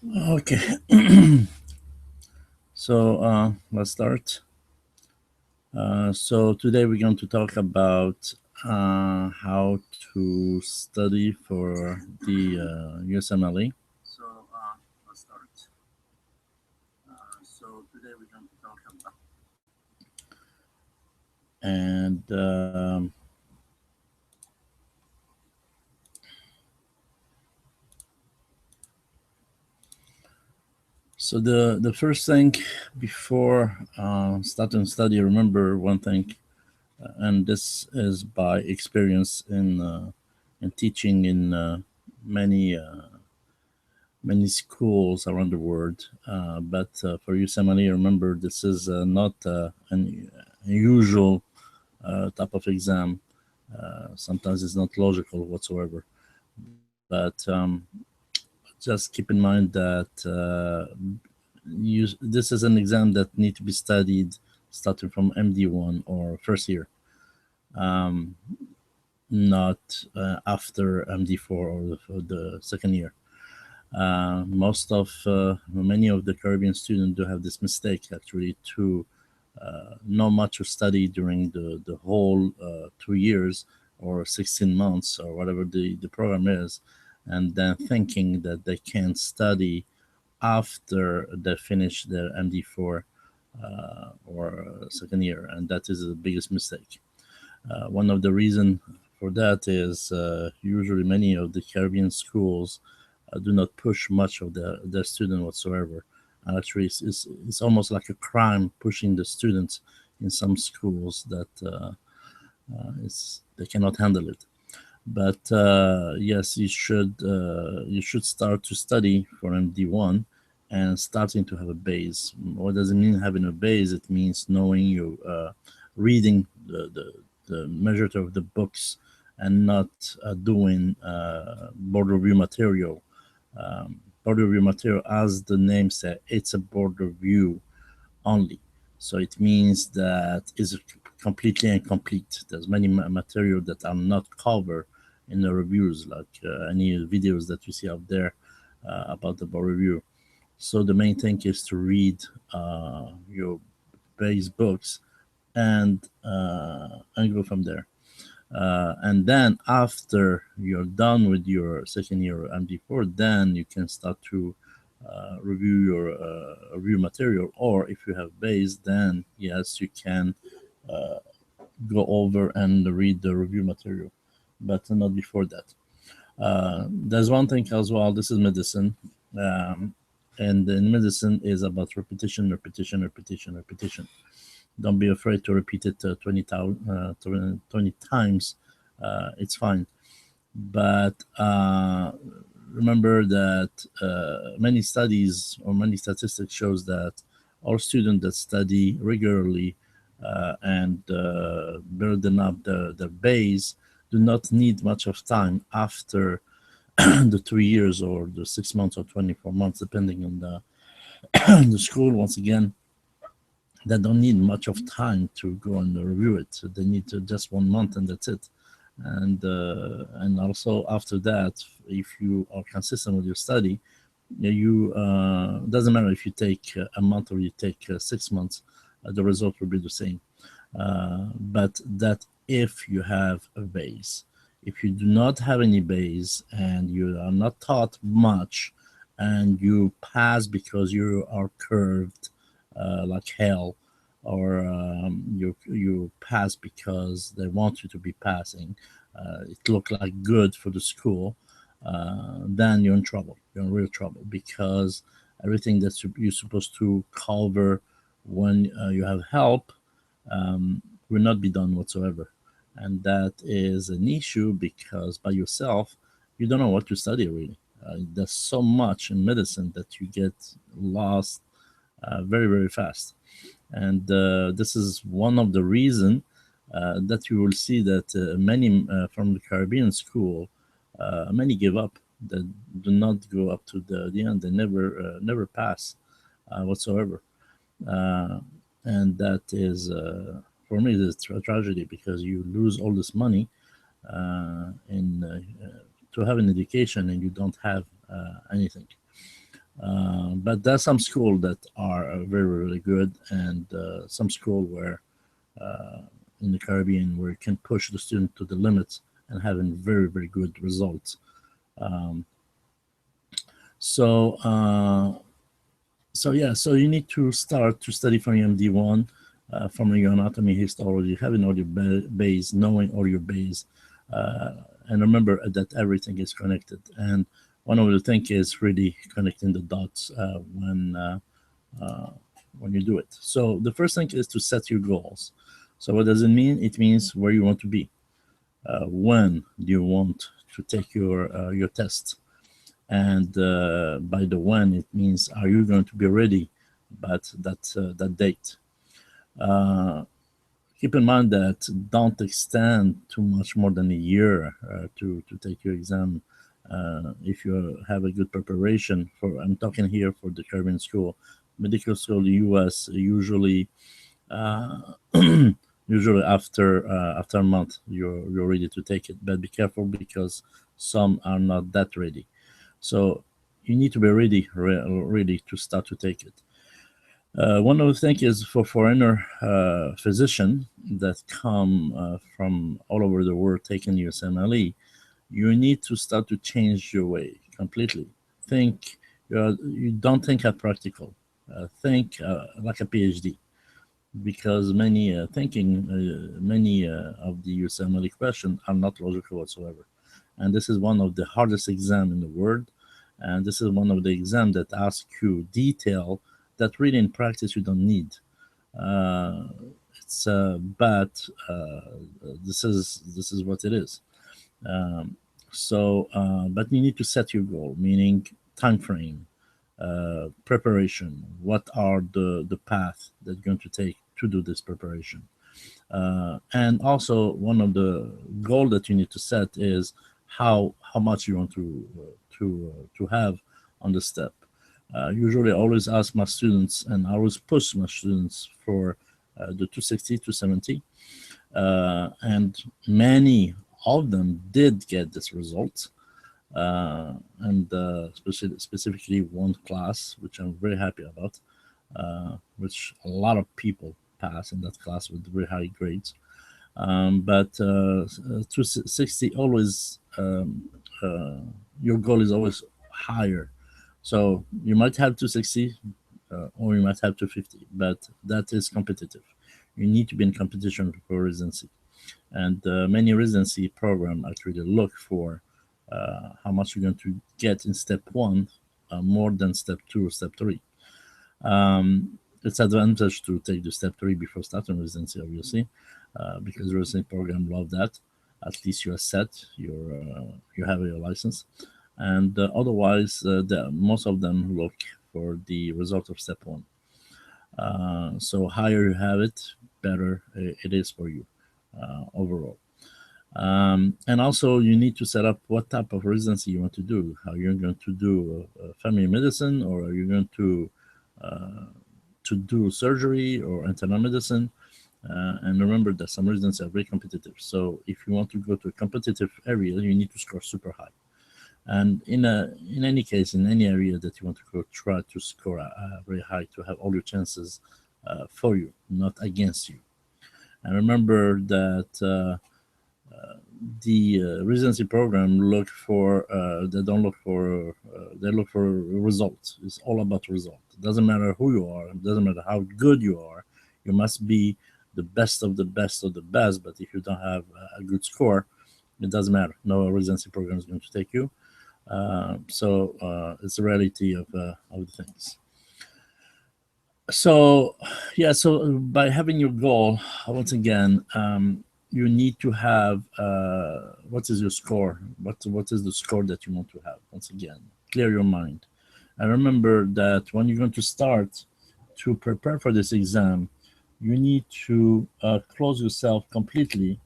Okay, so let's start. So today we're going to talk about how to study for the USMLE. So let's start. So today we're going to talk about and so the first thing before starting study, remember one thing, and this is by experience in teaching in many many schools around the world. But for USMLE, remember this is not an unusual type of exam. Sometimes it's not logical whatsoever. But just keep in mind that this is an exam that need to be studied starting from MD1 or first year, um, not after MD4 or the second year. Most of many of the Caribbean students do have this mistake actually to not much to study during the whole 2 years or 16 months or whatever the program is, and then thinking that they can study after they finish their MD4 or second year, and that is the biggest mistake. One of the reason for that is usually many of the Caribbean schools do not push much of their student whatsoever. Actually, it's almost like a crime pushing the students in some schools that they cannot handle it. But yes, you should start to study for MD1 and starting to have a base. What does it mean having a base? It means knowing you reading the majority of the books and not doing board review material. Board review material, as the name said, it's a board review only. So it means that it's completely incomplete. There's many material that are not covered in the reviews, like any videos that you see out there about the board review. So the main thing is to read your base books and go from there. And then after you're done with your second year MD4, then you can start to review your review material. Or if you have base, then yes, you can uh, go over and read the review material, but not before that. There's one thing as well. This is medicine, um, and in medicine is about repetition, repetition, repetition, repetition. Don't be afraid to repeat it 20 times. It's fine. But remember that many studies or many statistics shows that all students that study regularly and building up the base do not need much of time after the 3 years or the 6 months or 24 months, depending on the school. Once again, they don't need much of time to go and review it. So they need to just 1 month and that's it. And also after that, if you are consistent with your study, you doesn't matter if you take a month or you take 6 months, the result will be the same. But that if you have a base. If you do not have any base and you are not taught much and you pass because you are curved like hell, or you pass because they want you to be passing, it look like good for the school, then you're in trouble. You're in real trouble because everything that you're supposed to cover when you have help will not be done whatsoever. And that is an issue because by yourself, you don't know what to study really. There's so much in medicine that you get lost very, very fast. And this is one of the reason that you will see that many from the Caribbean school, many give up. They do not go up to the end. They never pass whatsoever. Uh, and that is for me it's a tragedy because you lose all this money in to have an education and you don't have anything. But there's some school that are very really good, and some school where in the Caribbean where you can push the student to the limits and having very very good results. Um, so so yeah, so you need to start to study from MD1, from your anatomy, histology, having all your base, knowing all your base, and remember that everything is connected. And one of the things is really connecting the dots uh, when you do it. So the first thing is to set your goals. So what does it mean? It means where you want to be. When do you want to take your test? And by the when, it means are you going to be ready but that date. uh, Keep in mind that don't extend too much more than a year to take your exam. If you have a good preparation for, I'm talking here for the Caribbean school, medical school, the US usually uh, usually after a month you're ready to take it, but be careful because some are not that ready. So you need to be ready to start to take it. One of the things is for foreigner physician that come from all over the world taking USMLE, you need to start to change your way completely. Think you don't think at practical. Think like a PhD, because many of the USMLE questions are not logical whatsoever, and this is one of the hardest exam in the world, and this is one of the exams that ask you detail that really in practice you don't need. uh, it's but this is what it is. um, but you need to set your goal, meaning time frame, preparation. What are the path that you're going to take to do this preparation? And also, one of the goal that you need to set is how much you want to have on the step. Usually, I always ask my students, and I always push my students for the 260 to 70, and many of them did get this result. And specifically one class, which I'm very happy about, which a lot of people pass in that class with very high grades. But 260 always, your goal is always higher. So you might have 260 or you might have 250, but that is competitive. You need to be in competition for residency. And many residency program actually look for how much you're going to get in step one, more than step two or step three. It's advantage to take the step three before starting residency, obviously, because the residency program love that. At least you're set, you have your license, and otherwise, most of them look for the result of step one. So higher you have it, better it is for you overall. And also, you need to set up what type of residency you want to do. How you're going to do family medicine, or are you going to do surgery or internal medicine? And remember that some residencies are very competitive. So if you want to go to a competitive area, you need to score super high. And in any case, in any area that you want to go, try to score very high to have all your chances for you, not against you. And remember that the residency program look for they don't look for they look for results. It's all about result. It doesn't matter who you are. It doesn't matter how good you are. You must be the best of the best of the best. But if you don't have a good score, it doesn't matter. No residency program is going to take you. So it's the reality of the things. So yeah, so by having your goal, once again, you need to have what is your score, what is the score that you want to have. Once again, clear your mind, and remember that when you're going to start to prepare for this exam, you need to close yourself completely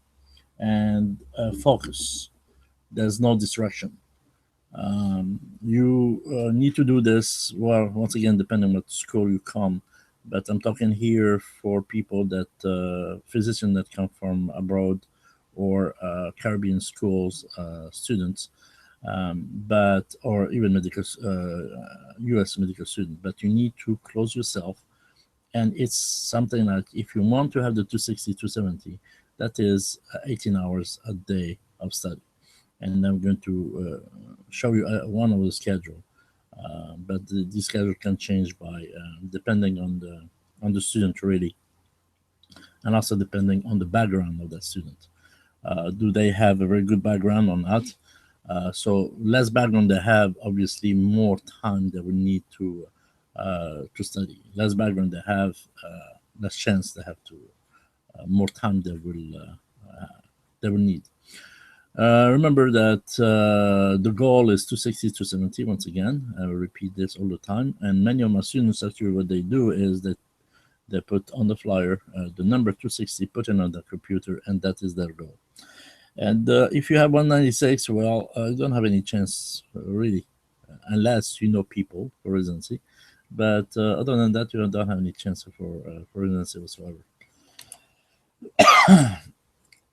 and focus. There's no distraction. You need to do this, well, once again, depending on what school you come. But I'm talking here for people that, physicians that come from abroad, or Caribbean schools students. but or even U.S. medical student. But you need to close yourself, and it's something like if you want to have the 260, 270, that is 18 hours a day of study. And I'm going to show you one of the schedule, but the schedule can change by depending on the student really, and also depending on the background of that student. Do they have a very good background or not? So less background they have, obviously more time they will need to study. Less background they have, less chance they have to, more time they will need. Remember that the goal is 260 to 70 once again. I will repeat this all the time. And many of my students actually what they do is that they put on the flyer the number 260, put it on the computer, and that is their goal. And if you have 196, well, you don't have any chance really, unless you know people for residency. But other than that, you don't have any chance for residency whatsoever.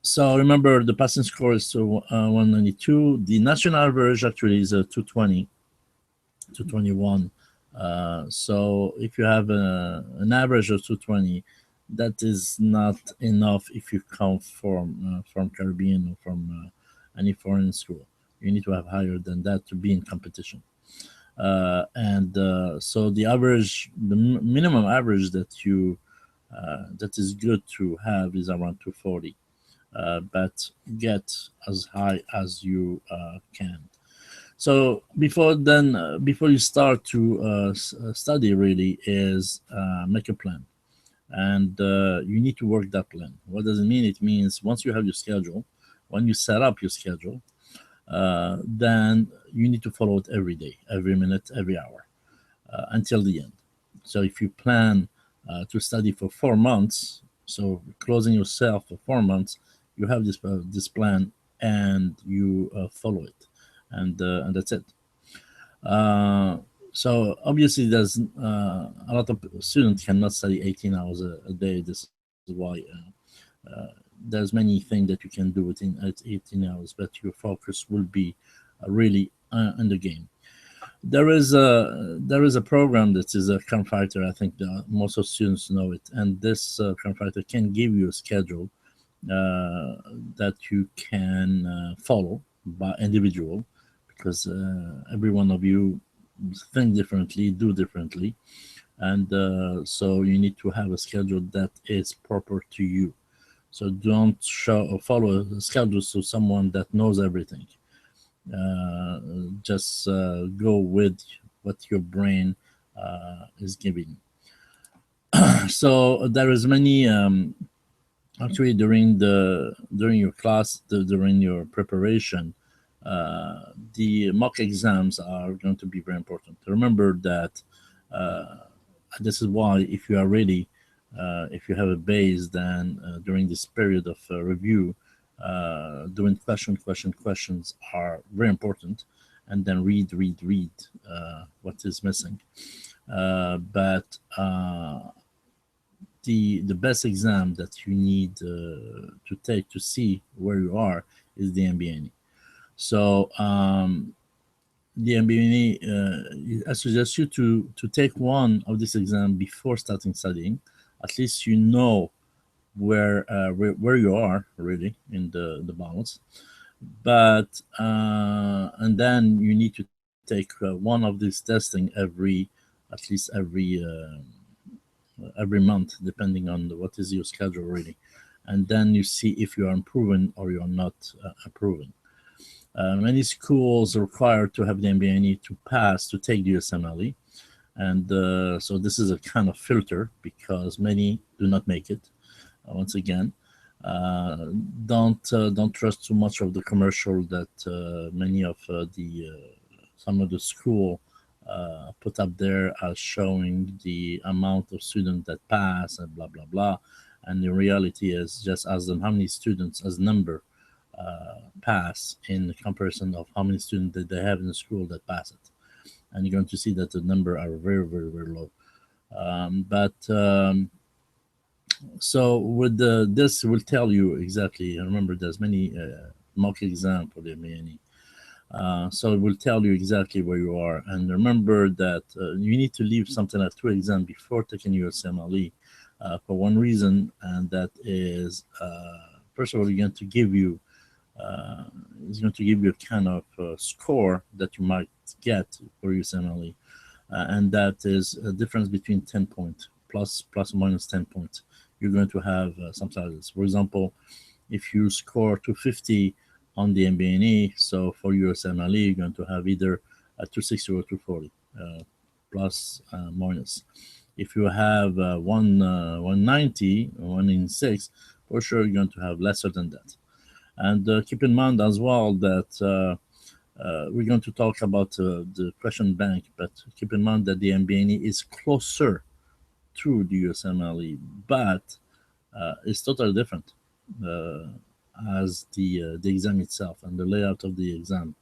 So remember, the passing score is 192. The national average actually is 220, 221. So if you have an average of 220, that is not enough if you come from Caribbean or from any foreign school. You need to have higher than that to be in competition. And so the average, the minimum average that is good to have is around 240. But get as high as you can. So before you start to study, really is make a plan, and you need to work that plan. What does it mean? It means once you have your schedule, when you set up your schedule, then you need to follow it every day, every minute, every hour, until the end. So if you plan to study for 4 months, so closing yourself for 4 months, you have this plan and you follow it, and that's it. Uh, so obviously, there's a lot of students cannot study 18 hours a day. This is why there's many things that you can do within 18 hours, but your focus will be really in the game. There is a program that is a Fighter. I think most of students know it, and this Fighter can give you a schedule that you can follow by individual, because every one of you think differently, do differently, and so you need to have a schedule that is proper to you. So don't show or follow a schedule to someone that knows everything. Just go with what your brain is giving. So there is many actually during your class, during your preparation, the mock exams are going to be very important. Remember that this is why if you are ready, if you have a base, then during this period of review, doing questions are very important, and then read what is missing. But the best exam that you need to take to see where you are is the MBNE. So the MBNE, I suggest you to take one of this exam before starting studying. At least you know where you are really in the balance. But and then you need to take one of these testing at least every month, depending on what is your schedule really, and then you see if you are improving or you're not improving. Many schools require to have the MBNE to pass to take the USMLE, and so this is a kind of filter because many do not make it. Once again, uh, don't trust too much of the commercial that many of the some of the school put up there as showing the amount of students that pass and blah blah blah, and the reality is just as how many students as number pass in comparison of how many students that they have in the school that pass it, and you're going to see that the number are very low. But So with this will tell you exactly. Remember, there's many mock exam for the MBNE. So it will tell you exactly where you are. And remember that you need to leave something like two exams before taking USMLE for one reason, and that is, first of all, you're going to give you uh, is going to give you a kind of score that you might get for USMLE, and that is a difference between 10 points plus or minus 10 points. You're going to have some sizes. For example, if you score 250 on the MBNE, so for USMLE, you're going to have either a 260 or 240, plus minus. If you have 190, 196, for sure you're going to have lesser than that. And keep in mind as well that we're going to talk about the question bank, but keep in mind that the MBNE is closer to the USMLE, but it's totally different uh, as the exam itself and the layout of the exam.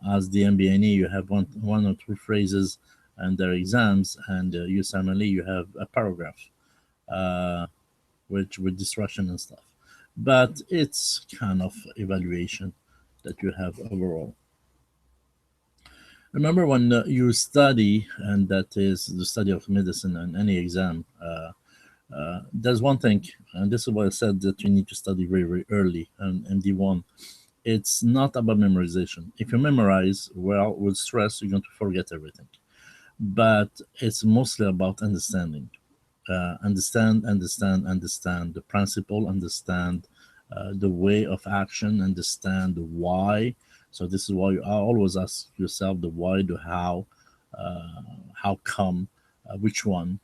As the MBNE, you have one or two phrases and their exams, and USMLE, you have a paragraph, uh, which with distraction and stuff. But it's kind of evaluation that you have overall. Remember when you study, and that is the study of medicine and any exam. There's one thing, and this is why I said that you need to study very, very early and MD1. It's not about memorization. If you memorize well with stress, you're going to forget everything. But it's mostly about understanding. Understand the principle, understand the way of action, understand the why. So this is why you always ask yourself the why, the how come, which one,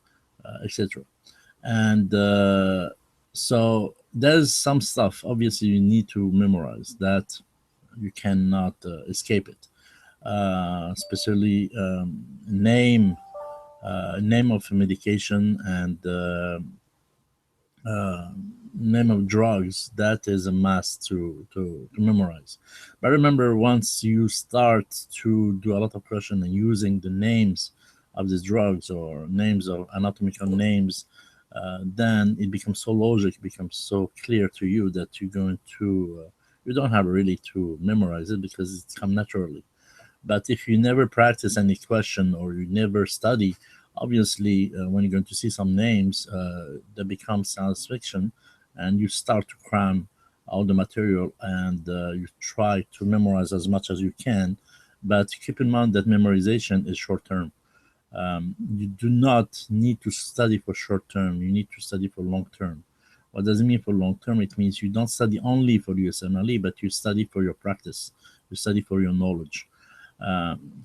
etc. And so there's some stuff obviously you need to memorize that you cannot escape it, especially name of medication and uh, name of drugs. That is a must to memorize. But remember, once you start to do a lot of question and using the names of these drugs or names of anatomical names, then it becomes so logic, it becomes so clear to you that you're going to you don't have really to memorize it because it's come naturally. But if you never practice any question or you never study, obviously, when you're going to see some names, that becomes science fiction, and you start to cram all the material and you try to memorize as much as you can. But keep in mind that memorization is short term. You do not need to study for short term. You need to study for long term. What does it mean for long term? It means you don't study only for USMLE, but you study for your practice. You study for your knowledge.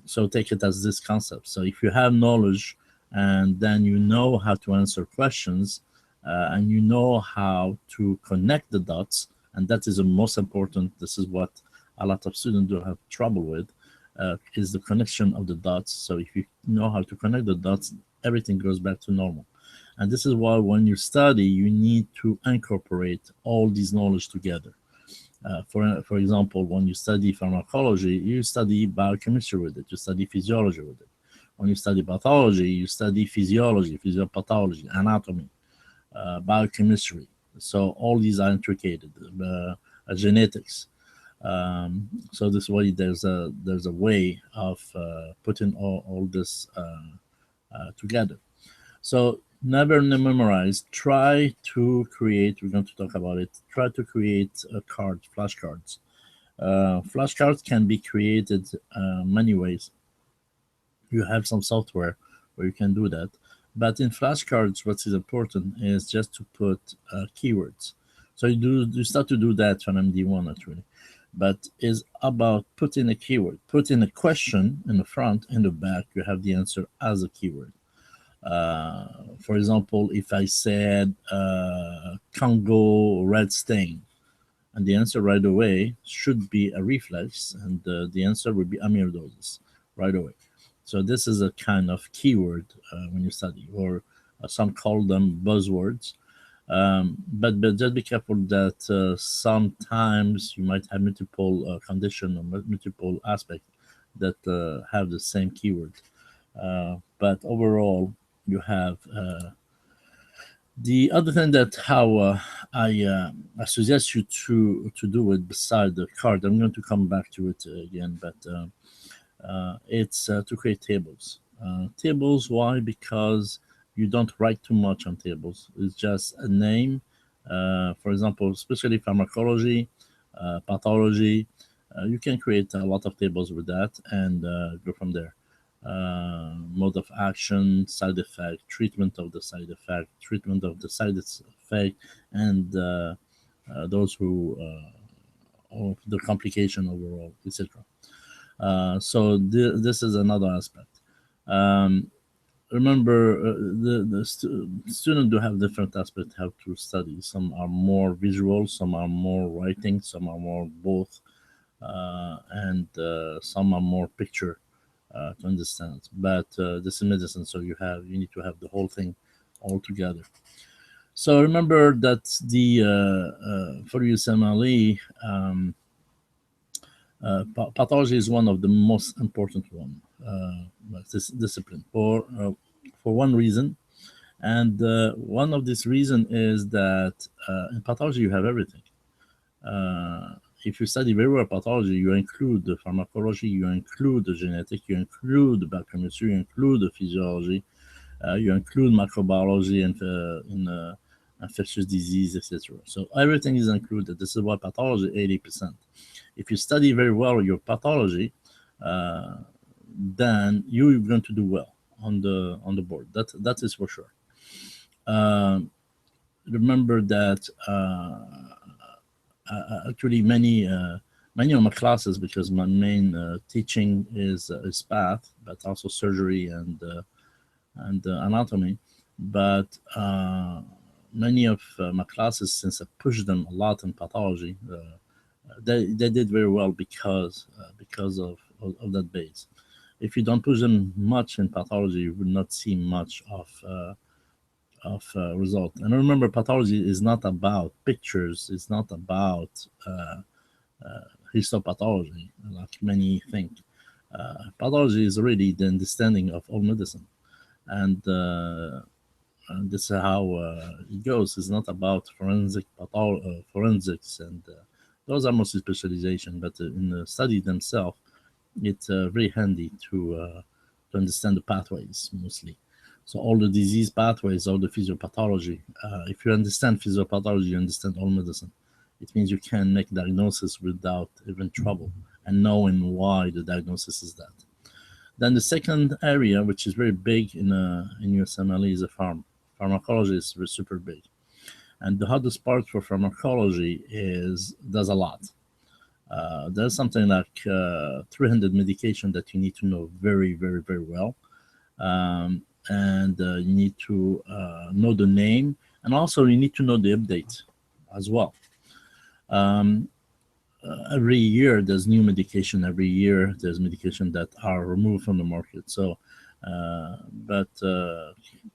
So take it as this concept. So if you have knowledge and then you know how to answer questions and you know how to connect the dots, and that is the most important. This is what a lot of students do have trouble with, is the connection of the dots. So if you know how to connect the dots, everything goes back to normal. And this is why when you study, you need to incorporate all these knowledge together. For example, when you study pharmacology, you study biochemistry with it, you study physiology with it. When you study pathology, you study physiology, physiopathology, anatomy, biochemistry. So all these are intricated, genetics. So this way, there's a way of putting all this together. So never memorize. Try to create. We're going to talk about it. Try to create cards, flashcards. Flashcards can be created many ways. You have some software where you can do that. But in flashcards, what is important is just to put keywords. So you start to do that on MD1 actually, but is about putting a keyword, putting a question in the front and the back. You have the answer as a keyword. For example, if I said Congo red stain, and the answer right away should be a reflex, and the answer would be amyloidosis right away. So this is a kind of keyword when you study, or some call them buzzwords. But just be careful that sometimes you might have multiple condition or multiple aspects that have the same keyword. But overall, you have The other thing that how I suggest you to do it beside the card, I'm going to come back to it again, but it's to create tables. Tables, why? Because you don't write too much on tables. It's just a name. For example, especially pharmacology, pathology, you can create a lot of tables with that and go from there. Mode of action, side effect, treatment of the side effect, treatment of the side effect, and those who of the complication overall, etc. This is another aspect. Um, Remember, the student do have different aspects how to study. Some are more visual, some are more writing, some are more both, and some are more picture to understand. But this is medicine, so you need to have the whole thing all together. So remember that the for USMLE, pathology is one of the most important one this discipline for one reason, and one of this reason is that in pathology you have everything. If you study very well pathology, you include the pharmacology, you include the genetic, you include the biochemistry, you include the physiology, you include microbiology and infectious disease, etc. So everything is included. This is why pathology 80%. If you study very well your pathology, uh, then you're going to do well on the board. That is for sure. Um, Remember that actually many of my classes, because my main teaching is path, but also surgery and anatomy. But many of my classes, since I pushed them a lot in pathology, they did very well because of that base. If you don't push them much in pathology, you will not see much of result. And remember, pathology is not about pictures. It's not about histopathology, like many think. Pathology is really the understanding of all medicine, and this is how it goes. It's not about forensics, and those are mostly specialization. But in the study themselves, it's very handy to understand the pathways mostly. So all the disease pathways, all the physiopathology. If you understand physiopathology, you understand all medicine. It means you can make diagnosis without even trouble and knowing why the diagnosis is that. Then the second area, which is very big in USMLE, is pharmacology is super big. And the hardest part for pharmacology is there's a lot. There's something like 300 medication that you need to know very, very, very well. And you need to know the name, and also you need to know the update as well. Every year there's new medication. Every year there's medication that are removed from the market. So, but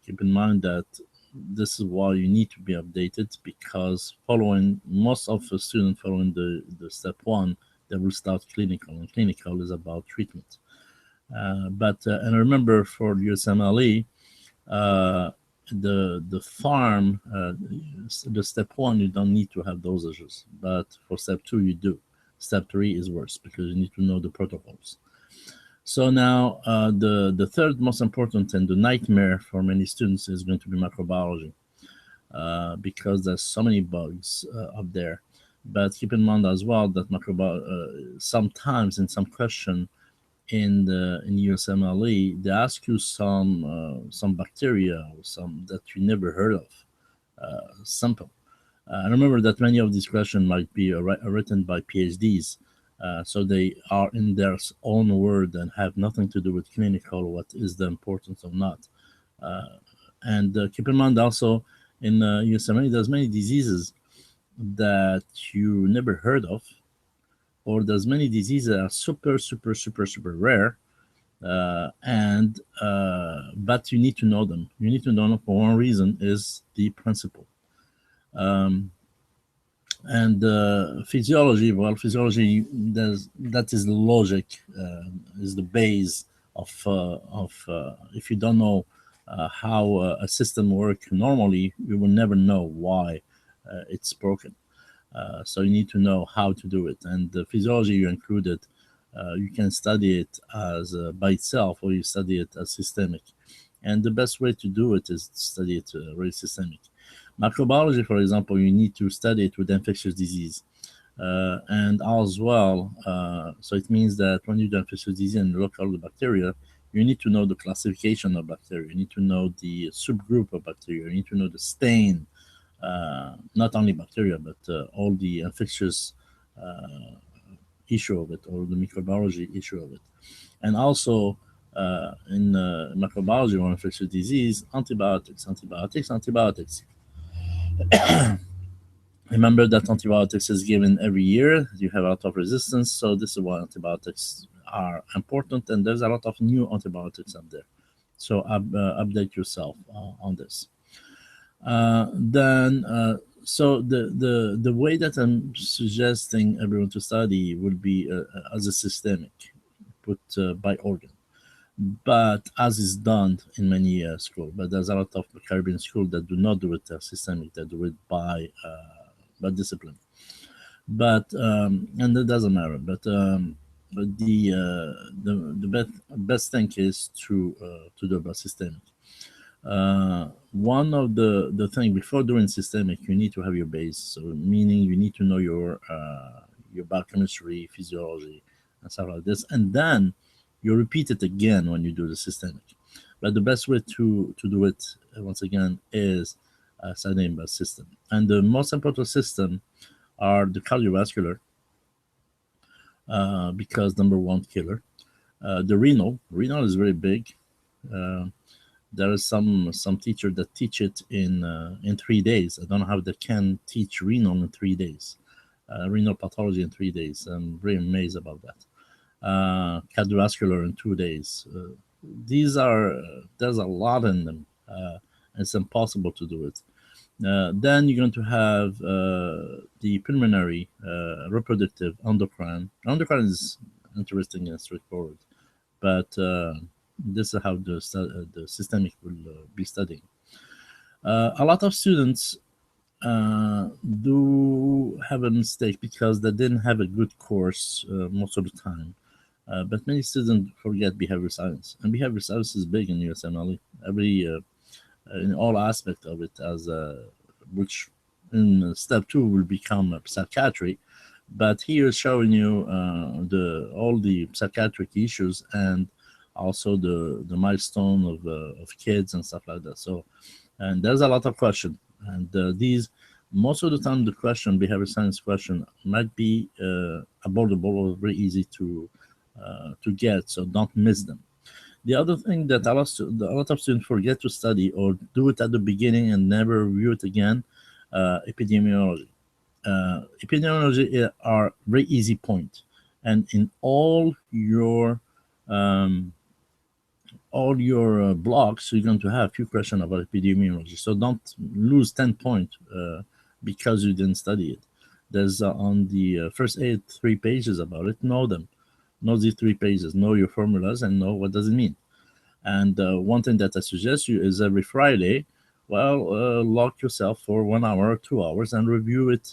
keep in mind that this is why you need to be updated, because following most of the students following the step one, they will start clinical, and clinical is about treatment. But and remember for USMLE, uh, the farm, the step one, you don't need to have dosages, but for step two you do. Step three is worse because you need to know the protocols. So now the third most important and the nightmare for many students is going to be microbiology, because there's so many bugs up there. But keep in mind as well that sometimes in some question in USMLE, they ask you some bacteria or some that you never heard of, simple. I remember that many of these questions might be written by PhDs, so they are in their own word and have nothing to do with clinical, what is the importance or not. And keep in mind also in USMLE, there's many diseases that you never heard of, or there's many diseases that are super, super, super, super rare, and but you need to know them. You need to know them for one reason: is the principle. Um, and physiology, well, physiology, that is the logic, is the base of if you don't know how a system works normally, you will never know why it's broken. So you need to know how to do it. And the physiology you included, you can study it as by itself, or you study it as systemic. And the best way to do it is to study it really systemic. Microbiology, for example, you need to study it with infectious disease. And as well, so it means that when you do infectious disease and look at the bacteria, you need to know the classification of bacteria. You need to know the subgroup of bacteria. You need to know the stain, not only bacteria, but all the infectious issue of it, or the microbiology issue of it. And also, in microbiology or infectious disease, antibiotics, antibiotics, antibiotics. Remember that antibiotics is given every year. You have a lot of resistance, so this is why antibiotics are important, and there's a lot of new antibiotics out there. So update yourself on this. Then, so the way that I'm suggesting everyone to study would be as a systemic, put by organ, but as is done in many schools. But there's a lot of Caribbean schools that do not do it systemic; they do it by discipline. But and it doesn't matter. But the best thing is to do about systemic. One of the thing before doing systemic, you need to have your base. So meaning you need to know your biochemistry, physiology, and stuff like this, and then you repeat it again when you do the systemic. But the best way to do it once again is studying by system. And the most important system are the cardiovascular, because number one killer. The renal is very big. Uh, there is some teacher that teach it in 3 days. I don't know how they can teach renal in 3 days, renal pathology in 3 days. I'm very amazed about that. Cardiovascular in 2 days. These are there's a lot in them. It's impossible to do it. Then you're going to have the pulmonary, reproductive, endocrine. Endocrine is interesting and straightforward, but this is how the systemic will be studying. A lot of students do have a mistake because they didn't have a good course most of the time. But many students forget behavior science, and behavior science is big in USMLE. Every in all aspects of it, as which in step two will become psychiatry. But here is showing you the all the psychiatric issues, and also the milestone of kids and stuff like that. So, and there's a lot of question, and these most of the time the question, behavior science question, might be abordable or very easy to get. So don't miss them. The other thing that a lot of students forget to study or do it at the beginning and never review it again, epidemiology. Epidemiology are very easy point, and in um, all your blocks, you're going to have a few questions about epidemiology. So don't lose 10 points because you didn't study it. There's on the first 3 pages about it. Know them. Know these 3 pages. Know your formulas and know what does it mean. And one thing that I suggest you is every Friday, well, lock yourself for 1 hour or 2 hours and review it.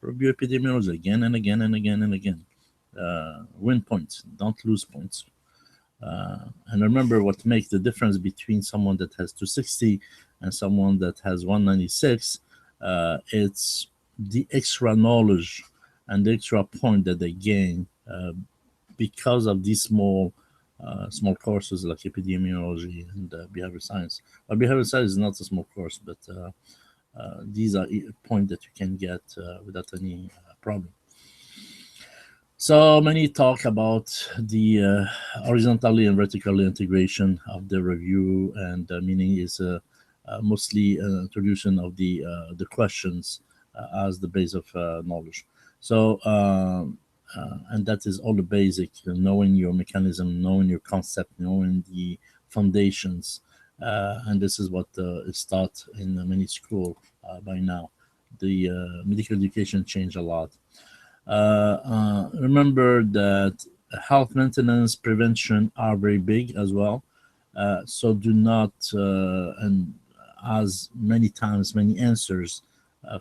Review epidemiology again and again and again and again. Win points. Don't lose points. And remember what makes the difference between someone that has 260 and someone that has 196. It's the extra knowledge and the extra point that they gain because of these small courses like epidemiology and behavior science. Well, behavior science is not a small course, but these are points that you can get without any problem. So many talk about the horizontally and vertically integration of the review, and meaning is mostly introduction of the questions as the base of knowledge. So and that is all the basic, knowing your mechanism, knowing your concept, knowing the foundations, and this is what is taught in many schools by now. The medical education changed a lot. Remember that health maintenance, prevention are very big as well. So do not and as many times many answers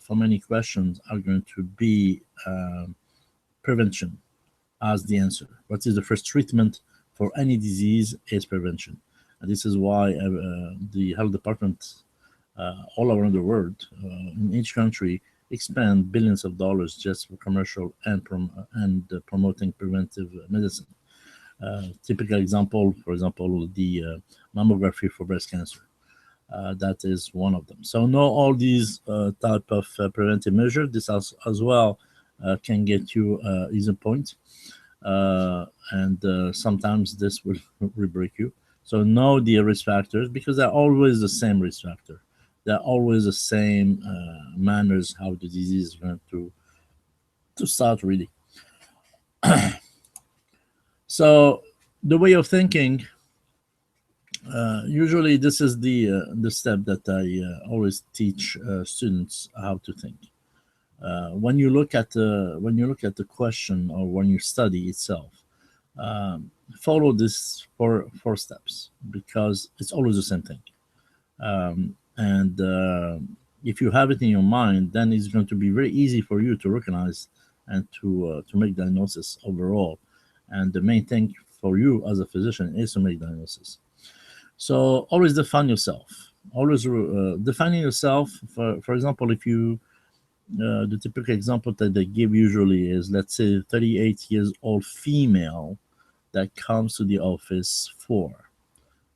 for many questions are going to be prevention as the answer. What is the first treatment for any disease is prevention. And this is why the health department all around the world, in each country, expend billions of dollars just for commercial and promoting preventive medicine. Typical example, for example, the mammography for breast cancer. That is one of them. So know all these type of preventive measures. This as well can get you easy points, and sometimes this will break you. So know the risk factors because they're always the same risk factor. They're always the same manners how the disease is going to start really. So the way of thinking, usually this is the step that I always teach students how to think. When you look at the question or when you study itself, follow this four steps because it's always the same thing. And if you have it in your mind, then it's going to be very easy for you to recognize and to make diagnosis overall. And the main thing for you as a physician is to make diagnosis. So always define yourself. Always defining yourself. For example, if you the typical example that they give usually is, let's say, 38 years old female that comes to the office for.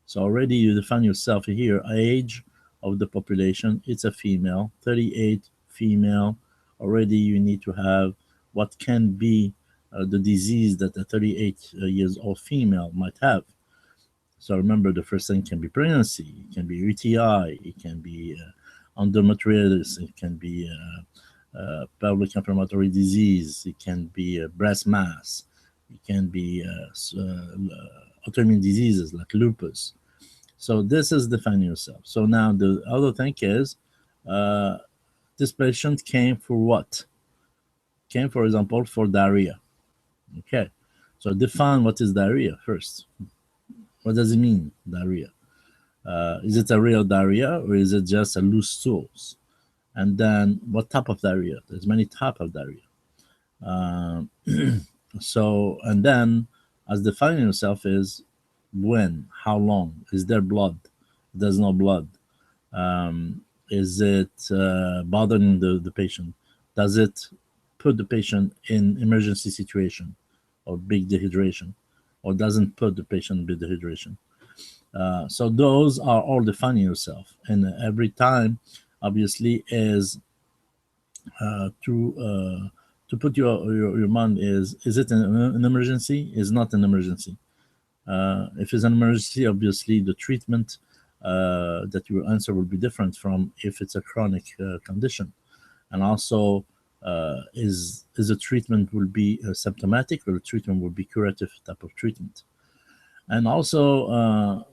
So already you define yourself here. Age of the population, it's a female, 38 female. Already you need to have what can be the disease that a 38 years old female might have. So remember, the first thing can be pregnancy, it can be UTI, it can be endometriosis, it can be pelvic inflammatory disease, it can be breast mass, it can be autoimmune diseases like lupus. So this is defining yourself. So now the other thing is, uh, this patient came for what? Came, for example, for diarrhea. Okay, so define what is diarrhea first. What does it mean, diarrhea? Is it a real diarrhea or is it just a loose stools? And then what type of diarrhea? There's many type of diarrhea. Um, so and then as defining yourself is when, how long, is there blood? There's no blood. Is it bothering the patient? Does it put the patient in emergency situation or big dehydration, or doesn't put the patient in big dehydration? So those are all defining yourself, and every time, obviously, is to put your mind is it an emergency? Is not an emergency. If it's an emergency, obviously the treatment that you will answer will be different from if it's a chronic condition. And also, is the treatment will be symptomatic or the treatment will be curative type of treatment. And also,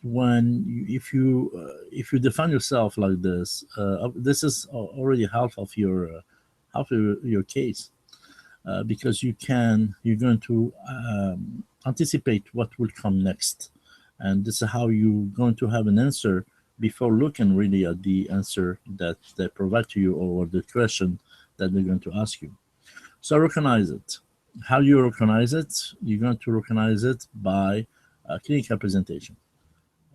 if you define yourself like this is already half of your case, because you're going to anticipate what will come next, and this is how you're going to have an answer before looking really at the answer that they provide to you or the question that they're going to ask you. So recognize it. How you recognize it? You're going to recognize it by clinical presentation.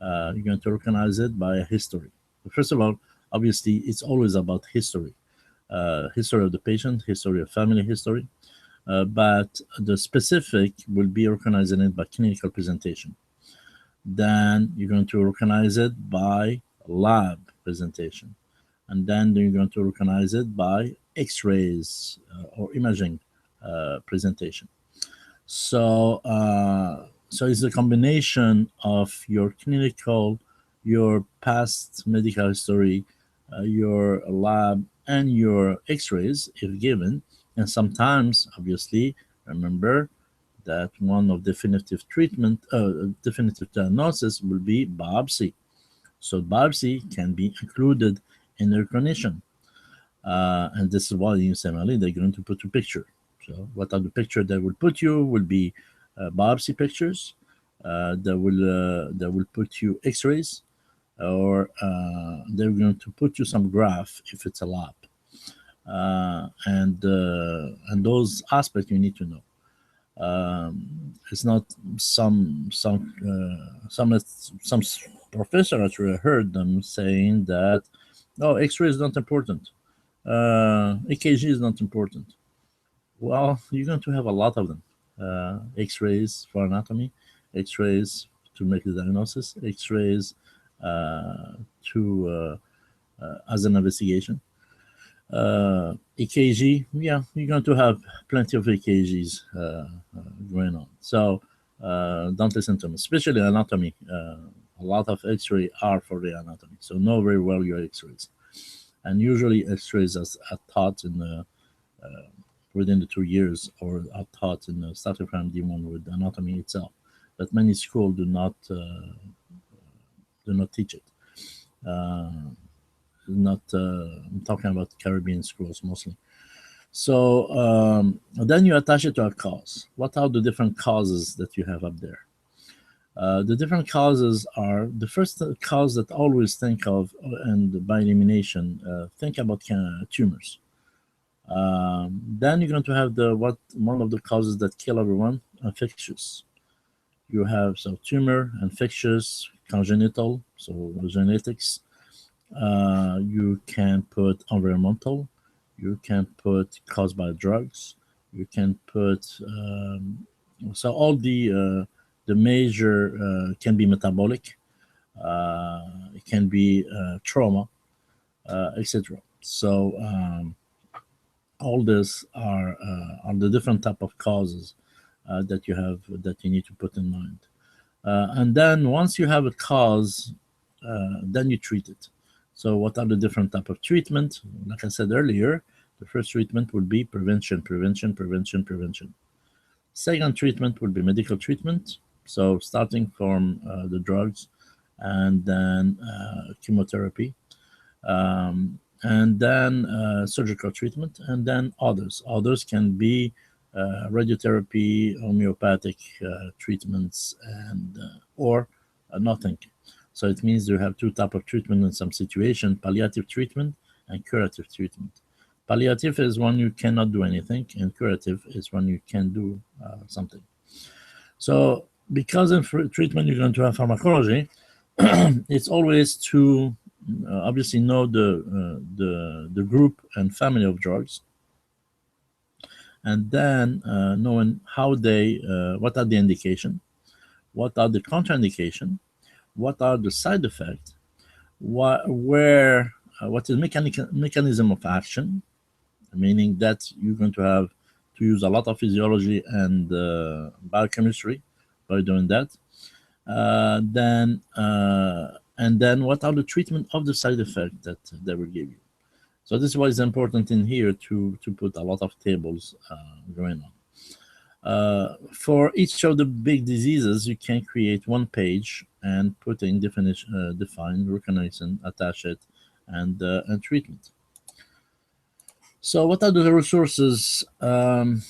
You're going to recognize it by a history. First of all, obviously, it's always about history. History of the patient, history of family history, but the specific will be recognizing it by clinical presentation. Then you're going to recognize it by lab presentation. And then you're going to recognize it by x-rays or imaging presentation. So it's a combination of your clinical, your past medical history, your lab, and your x-rays if given. And sometimes, obviously, remember that one of definitive diagnosis will be biopsy. So biopsy can be included in the recognition. And this is why in USMLE they're going to put a picture. So what are the pictures they will put you will be biopsy pictures, That will put you X-rays, or they're going to put you some graph if it's a lab, and those aspects you need to know. It's not some professor actually heard them saying that, oh, X-ray is not important, EKG is not important. Well, you're going to have a lot of them. X-rays for anatomy, X-rays to make the diagnosis, X-rays uh, to as an investigation. EKG, yeah, you're going to have plenty of EKGs going on. So don't listen to them, especially anatomy. A lot of X-ray are for the anatomy. So know very well your X-rays. And usually X-rays are taught in the within the 2 years, or are taught in the starting from D1 with anatomy itself. But many schools do not teach it. Uh, not I'm talking about Caribbean schools mostly. So then you attach it to a cause. What are the different causes that you have up there? The different causes are the first cause that I always think of, and by elimination, think about tumors. Then you're going to have the what one of the causes that kill everyone, infectious. You have so tumor, infectious, congenital, so genetics. You can put environmental. You can put caused by drugs. You can put so all the major can be metabolic. It can be trauma, etc. So all this are the different type of causes that you need to put in mind. And then once you have a cause, then you treat it. So what are the different type of treatment? Like I said earlier, the first treatment would be prevention, prevention, prevention, prevention. Second treatment would be medical treatment. So starting from the drugs, and then chemotherapy, and then surgical treatment, and then others. Others can be radiotherapy, homeopathic treatments, and or nothing. So it means you have two type of treatment in some situation: palliative treatment and curative treatment. Palliative is when you cannot do anything, and curative is when you can do something. So because in treatment you're going to have pharmacology, it's always to obviously know the group and family of drugs, and then knowing how they what are the indication, what are the contraindication, what are the side effects, what is mechanism of action, meaning that you're going to have to use a lot of physiology and biochemistry by doing that. And then what are the treatment of the side effect that they will give you. So this is why it's important in here to put a lot of tables going on. For each of the big diseases, you can create one page and put in definition, define, reconnaissance, attach it, and treatment. So what are the resources? The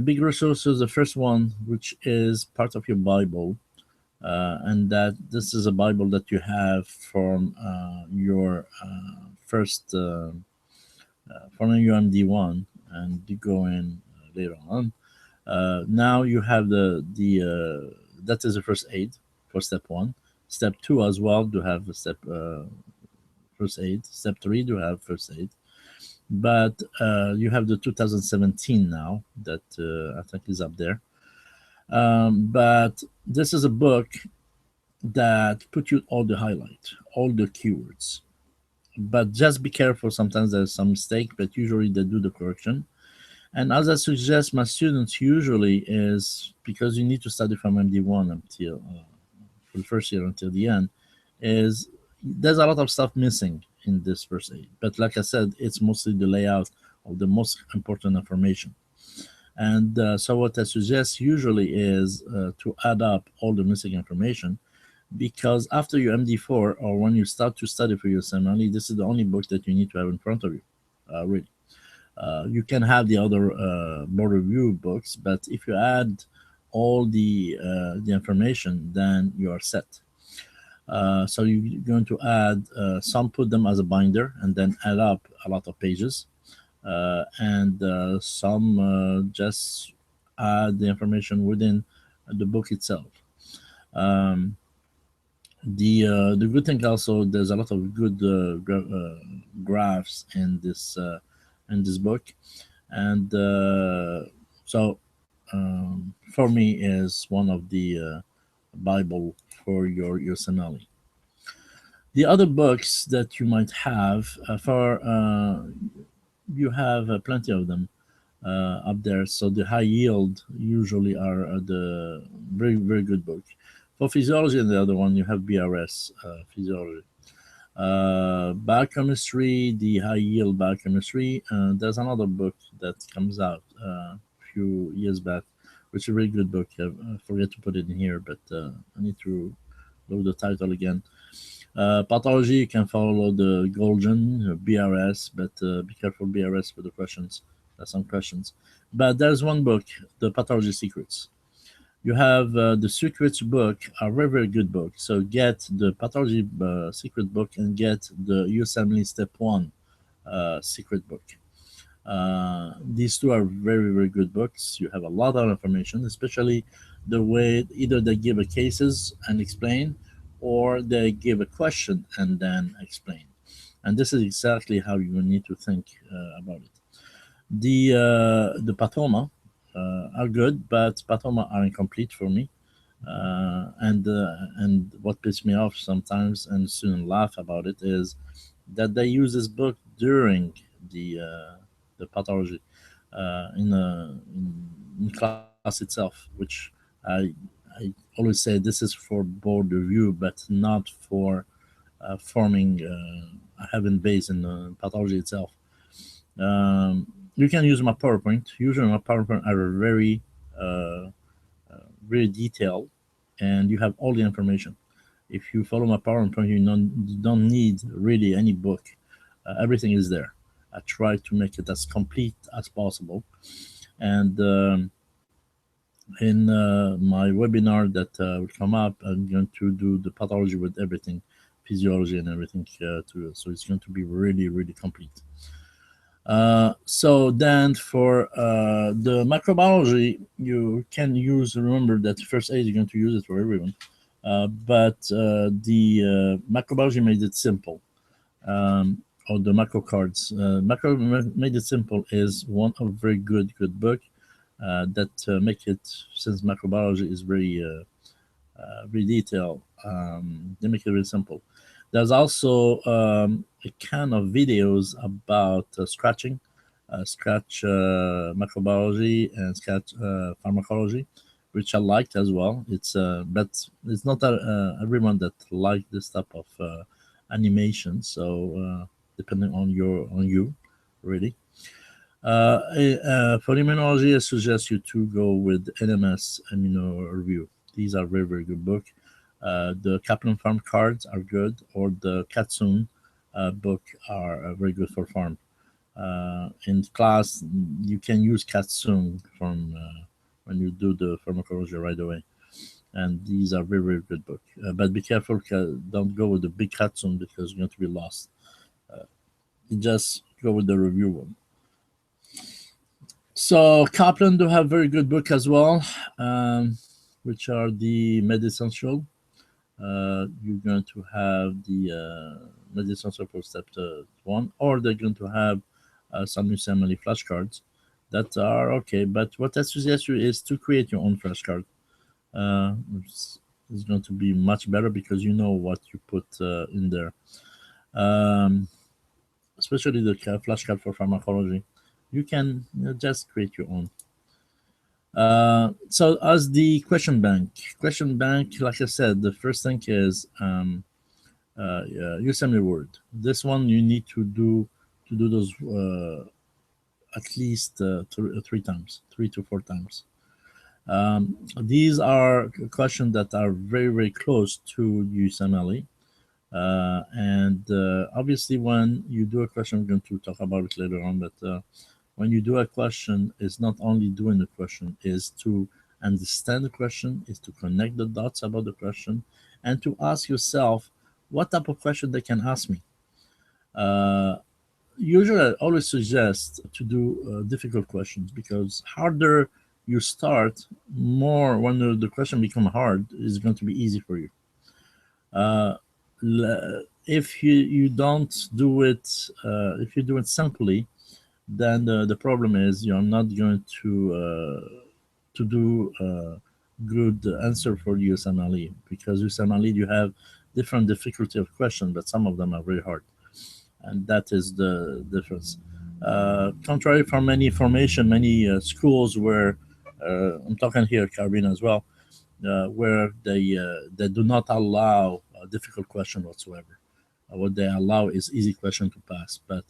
big resources. The first one, which is part of your Bible, and that this is a Bible that you have from your first from your MD1, and you go in later on. Now you have the that is the first aid for step one. Step two as well to have a step first aid. Step three to have first aid. But you have the 2017 now that I think is up there. But this is a book that put you all the highlight, all the keywords. But just be careful. Sometimes there's some mistake, but usually they do the correction. And as I suggest my students usually is, because you need to study from MD1 until from the first year until the end, is there's a lot of stuff missing in this first aid. But like I said, it's mostly the layout of the most important information. And so what I suggest usually is to add up all the missing information, because after your MD4 or when you start to study for your USMLE, this is the only book that you need to have in front of you, really. You can have the other board review books, but if you add all the information, then you are set. So you're going to add some, put them as a binder, and then add up a lot of pages, and some just add the information within the book itself. Um, the good thing also, there's a lot of good graphs in this book, and so for me is one of the Bible for your USMLE. The other books that you might have for you have plenty of them up there. So the high yield usually are the very good book. For physiology and the other one, you have BRS physiology. Biochemistry, the high yield biochemistry. There's another book that comes out a few years back, which is a very good book. I forget to put it in here, but I need to load the title again. Pathology, you can follow the Golden BRS, but be careful BRS for the questions. There's some questions. But there's one book, The Pathology Secrets. You have the Secrets book, a very good book. So get the Pathology Secret book and get the USMLE Step 1 Secret book. These two are very good books. You have a lot of information, especially the way either they give a cases and explain, or they give a question and then explain. And this is exactly how you need to think about it. The Pathoma are good, but Pathoma are incomplete for me. And what pisses me off sometimes, and students laugh about it, is that they use this book during the pathology in class itself, which I always say this is for board review, but not for forming a heaven base in pathology itself. You can use my PowerPoint. Usually, my PowerPoint are uh, very detailed, and you have all the information. If you follow my PowerPoint, you don't need really any book. Everything is there. I try to make it as complete as possible. And in my webinar that will come up, I'm going to do the pathology with everything, physiology and everything too. So it's going to be really complete. So then for the microbiology, you can use, remember that first aid, you're going to use it for everyone. But the microbiology made it simple. Or the macro cards. Macro made it simple is one of very good book that make it, since microbiology is very detailed. They make it very simple. There's also a kind of videos about scratching, scratch microbiology and scratch pharmacology, which I liked as well. It's but it's not everyone that like this type of animation. So depending on you, really. For immunology, I suggest you to go with NMS Immuno Review. These are very good book. The Kaplan Farm cards are good, or the Katsune book are very good for farm. In class, you can use Katsune from when you do the pharmacology right away. And these are very good book. But be careful, don't go with the big Katsune because you're going to be lost. Just go with the review one. So Kaplan do have very good book as well, which are the Medessential. You're going to have the Medessential for step 1, or they're going to have some USMLE flashcards that are okay. But what I suggest you is to create your own flashcard. It's going to be much better because you know what you put in there. Especially the flashcard for pharmacology, you can just create your own. So as the question bank, like I said, the first thing is USMLE Word. This one you need to do those at least 3 to 4 times. These are questions that are very close to USMLE. And obviously, when you do a question, I'm going to talk about it later on, but when you do a question, it's not only doing the question, is to understand the question, is to connect the dots about the question, and to ask yourself what type of question they can ask me. Uh, Usually, I always suggest to do difficult questions because harder you start, more when the question become hard, is going to be easy for you. Uh, if you don't do it, if you do it simply, then the problem is you're not going to do good answer for USMLE, because USMLE you have different difficulty of question, but some of them are very hard, and that is the difference. Contrary from many formation, many schools where I'm talking here, Caribbean as well, where they do not allow a difficult question whatsoever. What they allow is easy question to pass, but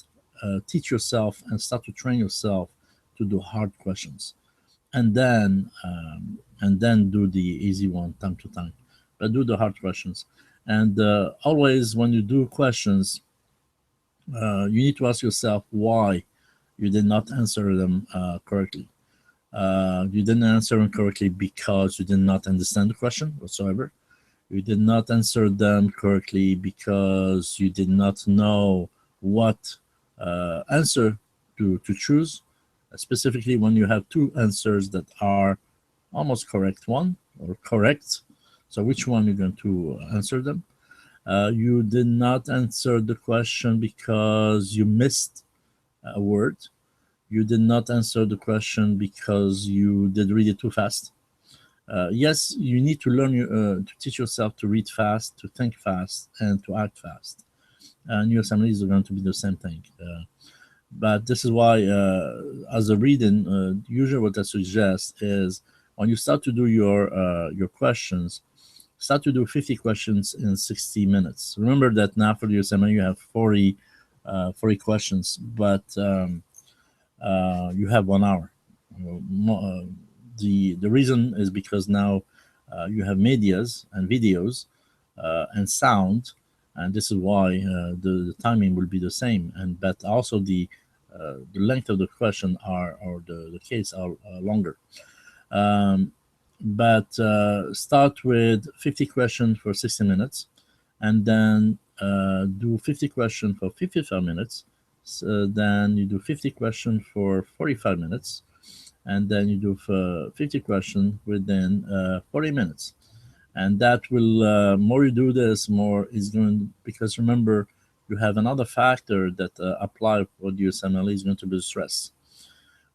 teach yourself and start to train yourself to do hard questions, and then do the easy one time to time, but do the hard questions. And always when you do questions, you need to ask yourself why you did not answer them correctly. You didn't answer them correctly because you did not understand the question whatsoever. You did not answer them correctly because you did not know what answer to choose. Specifically, when you have two answers that are almost correct, one or correct. So, which one you're going to answer them? You did not answer the question because you missed a word. You did not answer the question because you did read it too fast. Yes, you need to learn to teach yourself to read fast, to think fast, and to act fast. And USMLE is going to be the same thing. But this is why, as a reading, usually what I suggest is when you start to do your questions, start to do 50 questions in 60 minutes. Remember that now for the USMLE you have 40 questions, but you have 1 hour. The reason is because now you have medias and videos and sound, and this is why the timing will be the same. And but also the length of the question are or the case are longer. Um, but start with 50 questions for 60 minutes, and then do 50 questions for 55 minutes. So then you do 50 questions for 45 minutes, and then you do 50 questions within 40 minutes. And that will, more you do this, more is going, because remember, you have another factor that apply for the USMLE is going to be stress.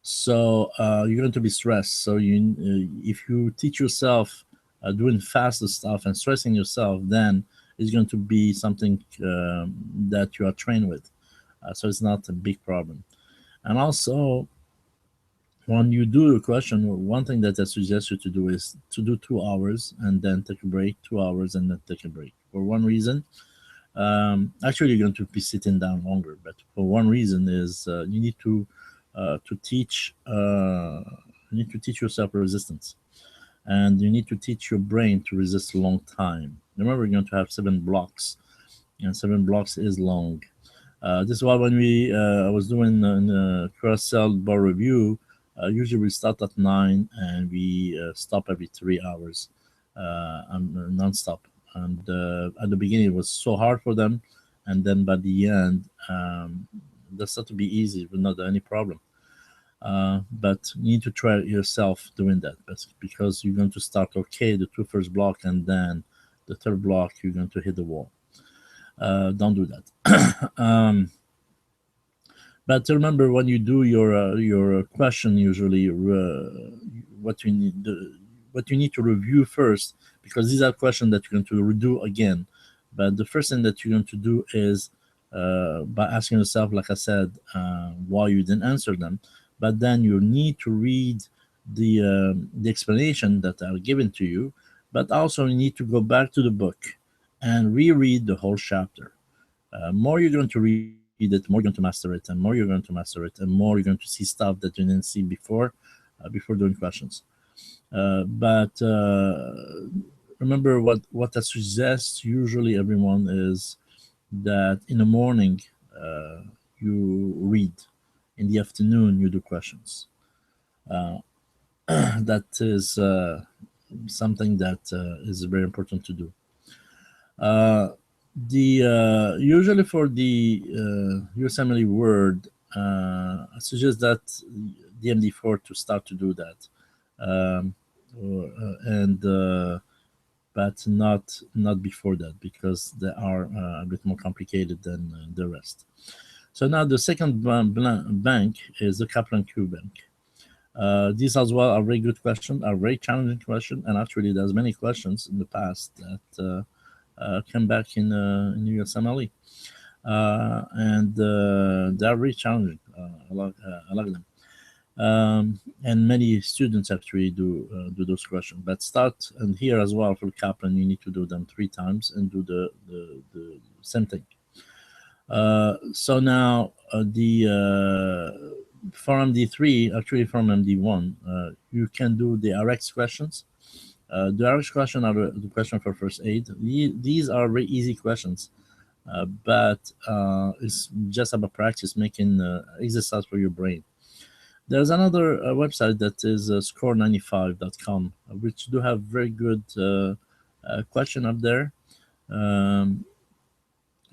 So you're going to be stressed. So if you teach yourself doing faster stuff and stressing yourself, then it's going to be something that you are trained with. So it's not a big problem. And also, when you do a question, one thing that I suggest you to do is to do 2 hours and then take a break, 2 hours and then take a break. For one reason, actually you're going to be sitting down longer, but for one reason is you need to teach you need to teach yourself resistance, and you need to teach your brain to resist a long time. Remember, you're going to have 7 blocks, and 7 blocks is long. This is why when I was doing a cross-sell bar review, usually we start at 9 and we stop every 3 hours, non-stop. And at the beginning, it was so hard for them, and then by the end, that started to be easy, but not any problem. But you need to try yourself doing that, because you're going to start okay the two first block, and then the third block you're going to hit the wall. Don't do that. But remember, when you do your question, usually what you need what you need to review first, because these are questions that you're going to redo again. But the first thing that you're going to do is by asking yourself, like I said, why you didn't answer them. But then you need to read the explanation that are given to you. But also you need to go back to the book and reread the whole chapter. More you're going to read it, more you're going to master it, and more you're going to master it, and more you're going to see stuff that you didn't see before doing questions. But remember, what I suggest usually everyone is that in the morning uh, you read, in the afternoon you do questions. Uh, That is something that is very important to do. Uh, the Usually for the USMLE Word, I suggest that DMD4 to start to do that, um, and but not before that, because they are a bit more complicated than the rest. So now the second bank is the Kaplan Q bank. These as well are very good questions, are very challenging questions, and actually there's many questions in the past that came back in USMLE, and they are very challenging. I like them. And many students actually do those questions. But start, and here as well for Kaplan, you need to do them 3 times and do the same thing. So now the for MD3, actually from MD1, you can do the RX questions. The RX question are the question for first aid. These are very easy questions, but it's just about practice making exercise for your brain. There's another website that is score95.com, which do have very good question up there.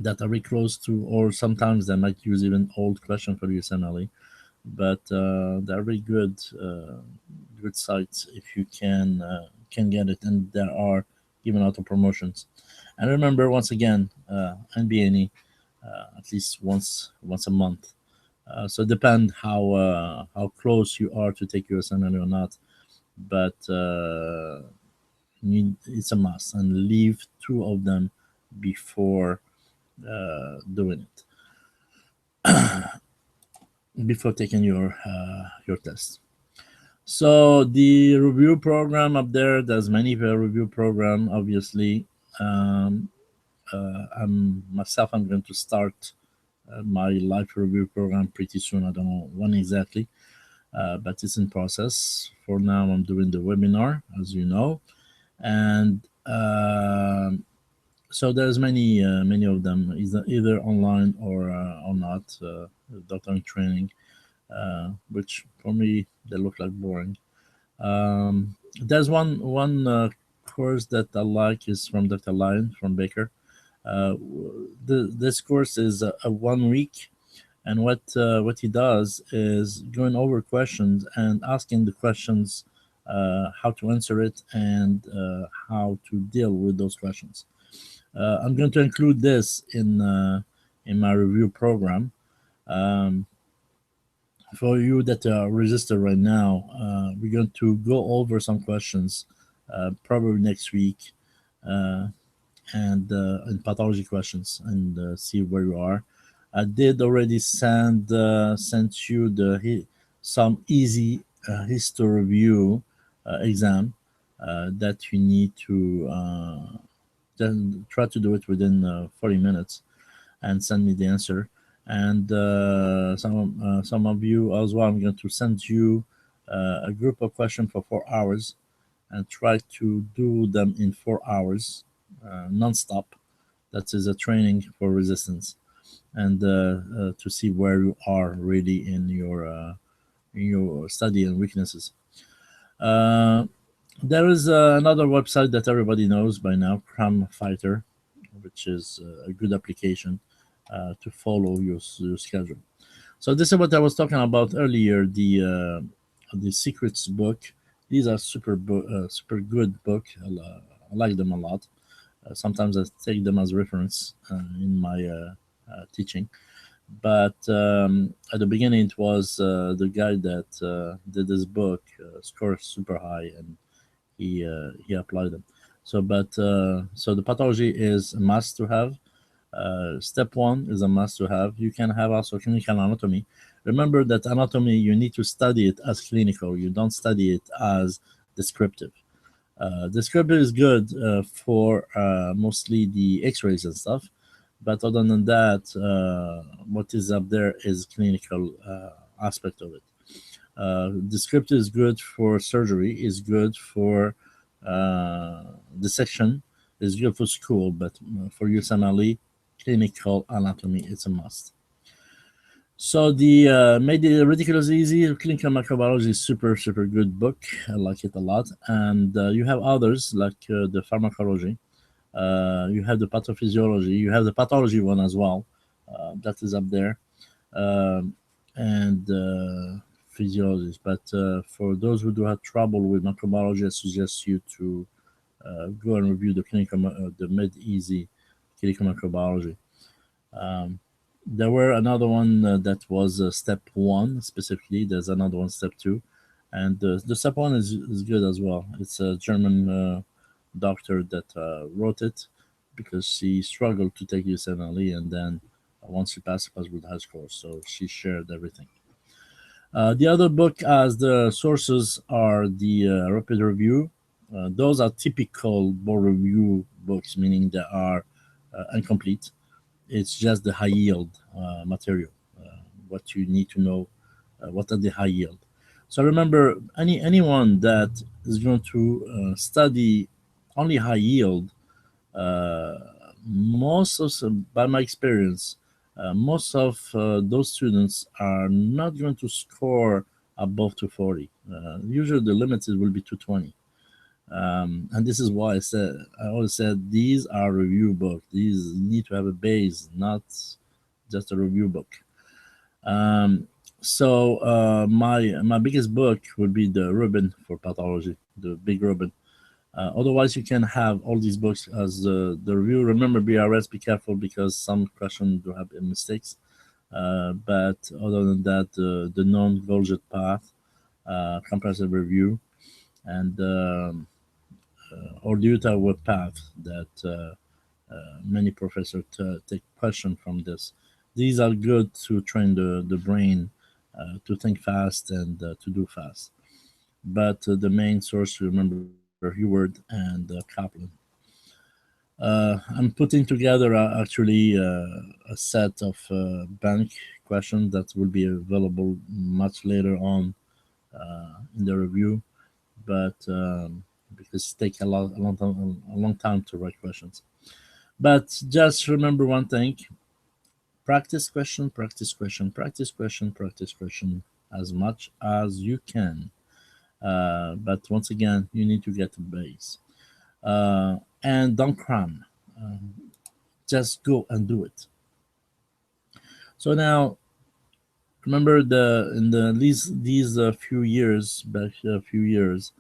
That are very close to, or sometimes they might use even old question for USMLE, but they're very good sites if you can get it, and there are given out of promotions. And remember, once again, NBNE at least once a month. So it depends how close you are to take USMLE or not, but it's a must, and leave 2 of them before doing it, before taking your test. So the review program up there, there's many review program. Obviously, I'm going to start my life review program pretty soon. I don't know when exactly, but it's in process. For now, I'm doing the webinar, as you know, and so there's many of them, either online or not. Doctoring training, which for me they look like boring. There's one course that I like is from Dr. Lyon from Baker. This course is a 1 week, and what he does is going over questions and asking the questions, how to answer it, and how to deal with those questions. I'm going to include this in my review program. Um, for you that are registered right now, we're going to go over some questions, probably next week, uh, and pathology questions, and see where you are. I did already sent you some easy history review exam that you need to then try to do it within 40 minutes and send me the answer. And some of you as well, I'm going to send you a group of questions for 4 hours, and try to do them in 4 hours, non-stop. That is a training for resistance, and to see where you are really in your study and weaknesses. Uh, there is another website that everybody knows by now, Cram Fighter, which is a good application to follow your schedule. So this is what I was talking about earlier. The secrets book. These are super good book. I like them a lot. Sometimes I take them as reference in my teaching. But at the beginning, it was the guy that did this book scored super high, and he applied them. So the pathology is a must to have. Step 1 is a must to have. You can have also clinical anatomy. Remember that anatomy, you need to study it as clinical. You don't study it as descriptive. Descriptive is good for mostly the x-rays and stuff. But other than that, what is up there is clinical aspect of it. Descriptive is good for surgery, is good for dissection, is good for school, but for USMLE, clinical anatomy is a must. So the made it ridiculously easy. Clinical microbiology is super good book. I like it a lot. And you have others like the pharmacology. You have the pathophysiology. You have the pathology one as well. That is up there. Um, and physiology. But for those who do have trouble with microbiology, I suggest you to go and review the the Med Easy clinical microbiology. Um, there were another one that was step one specifically. There's another one step two, and the step one is good as well. It's a German doctor that wrote it because she struggled to take USMLE, and then once she passed with high score, so she shared everything. The other book, as the sources are the rapid review. Those are typical board review books, meaning they are incomplete. It's just the high yield material. What you need to know, what are the high yield. So remember, anyone that is going to study only high yield, uh, most of by my experience, most of those students are not going to score above 240. Usually, the limit will be 220. And this is why I always said these are review books. These need to have a base, not just a review book. Um, so my biggest book would be the Rubin for pathology, the big Rubin. Otherwise, you can have all these books as the review. Remember, BRS, be careful because some questions do have mistakes. But other than that, the non-Golgi path, comprehensive review, and or the Utah web path that many professors take question from this. These are good to train the brain to think fast and to do fast. But the main source, remember, Heward and Kaplan. I'm putting together actually a set of bank questions that will be available much later on in the review, but because it takes a long time to write questions. But just remember one thing: practice question, practice question, practice question, practice question as much as you can. But once again, you need to get a base. And don't cram. Just go and do it. So now, remember in these few years back, a few years.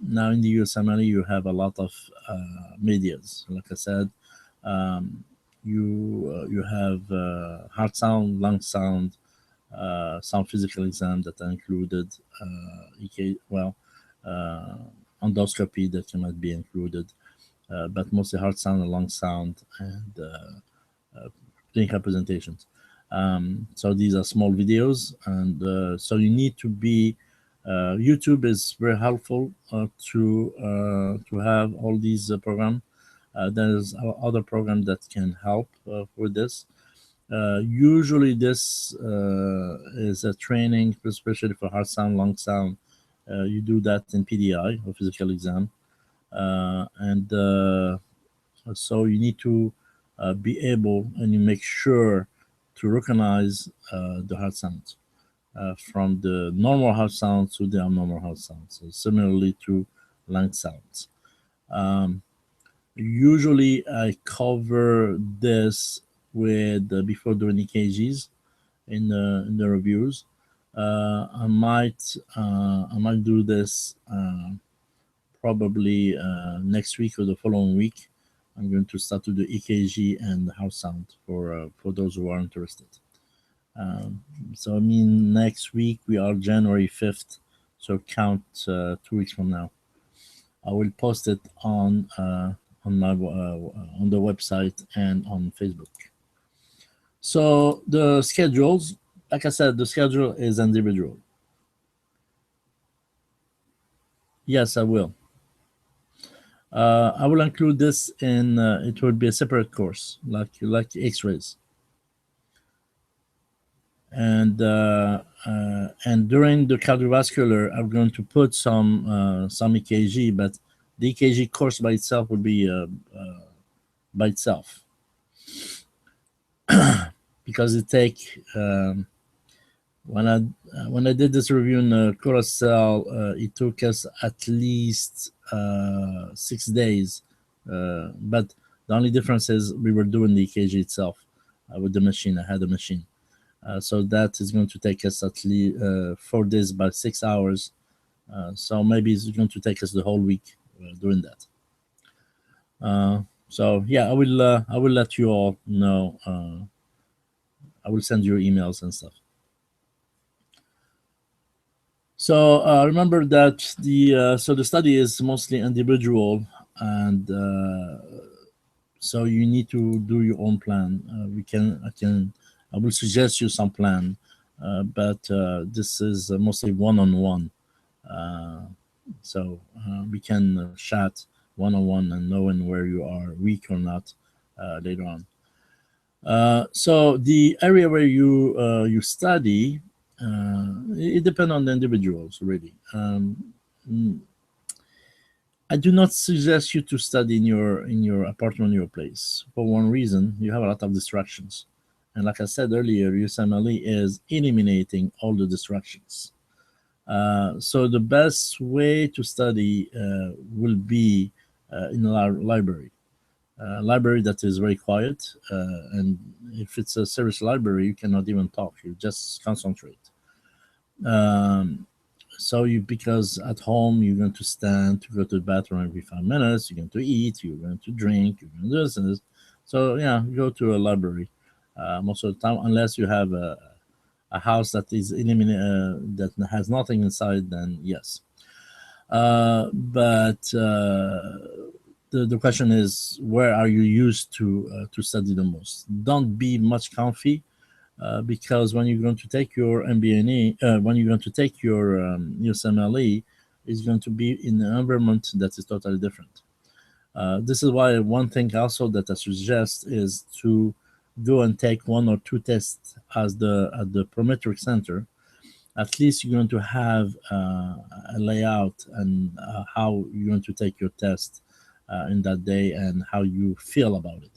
Now in the USMLE, you have a lot of medias. Like I said, um, you have heart sound, lung sound, some physical exam that are included. Well, uh, endoscopy that cannot be included, but mostly heart sound and lung sound and clinical presentations. So these are small videos, and so you need to be. YouTube is very helpful to have all these programs. There's other program that can help with this. Usually, this is a training, especially for heart sound, lung sound. You do that in PDI or physical exam, and so you need to be able and you make sure to recognize the heart sounds from the normal heart sound to the abnormal heart sound. So similarly to lung sounds. Um, Usually, I cover this with before doing EKGs in the reviews. I might do this probably next week or the following week. I'm going to start to do EKG and heart sound for those who are interested. Um, so I mean, next week we are January 5th, so count 2 weeks from now. I will post it on my on the website and on Facebook. So the schedules, like I said, the schedule is individual. Yes, I will. I will include this in. It will be a separate course, like X-rays, and during the cardiovascular, I'm going to put some EKG, but the EKG course by itself would be by itself. because it take when I when I did this review in Curacao, it took us at least 6 days. But the only difference is we were doing the EKG itself with the machine. I had a machine. So that is going to take us at least 4 days by 6 hours. So maybe it's going to take us the whole week doing that. So yeah, I will let you all know. I will send you emails and stuff. So remember that the study is mostly individual, and so you need to do your own plan. I will suggest you some plan, but this is mostly one-on-one. Uh, so we can chat one-on-one and knowing where you are weak or not later on. So the area where you study, it depends on the individuals really. Mm, I do not suggest you to study in your apartment, your place. For one reason, you have a lot of distractions, and like I said earlier, USMLE is eliminating all the distractions. So the best way to study will be in a library. Library that is very quiet, and if it's a serious library, you cannot even talk. You just concentrate. Um, so you because at home you're going to stand to go to the bathroom every 5 minutes. You're going to eat. You're going to drink. You're going to do this and this. So yeah, go to a library most of the time, unless you have a house that is that has nothing inside. Then yes, but the question is, where are you used to study the most? Don't be much comfy, because when you're going to take your MBNE, when you're going to take your USMLE, it's going to be in an environment that is totally different. This is why one thing also that I suggest is to go and take one or two tests as the at the prometric center. At least you're going to have a layout and how you're going to take your test in that day and how you feel about it.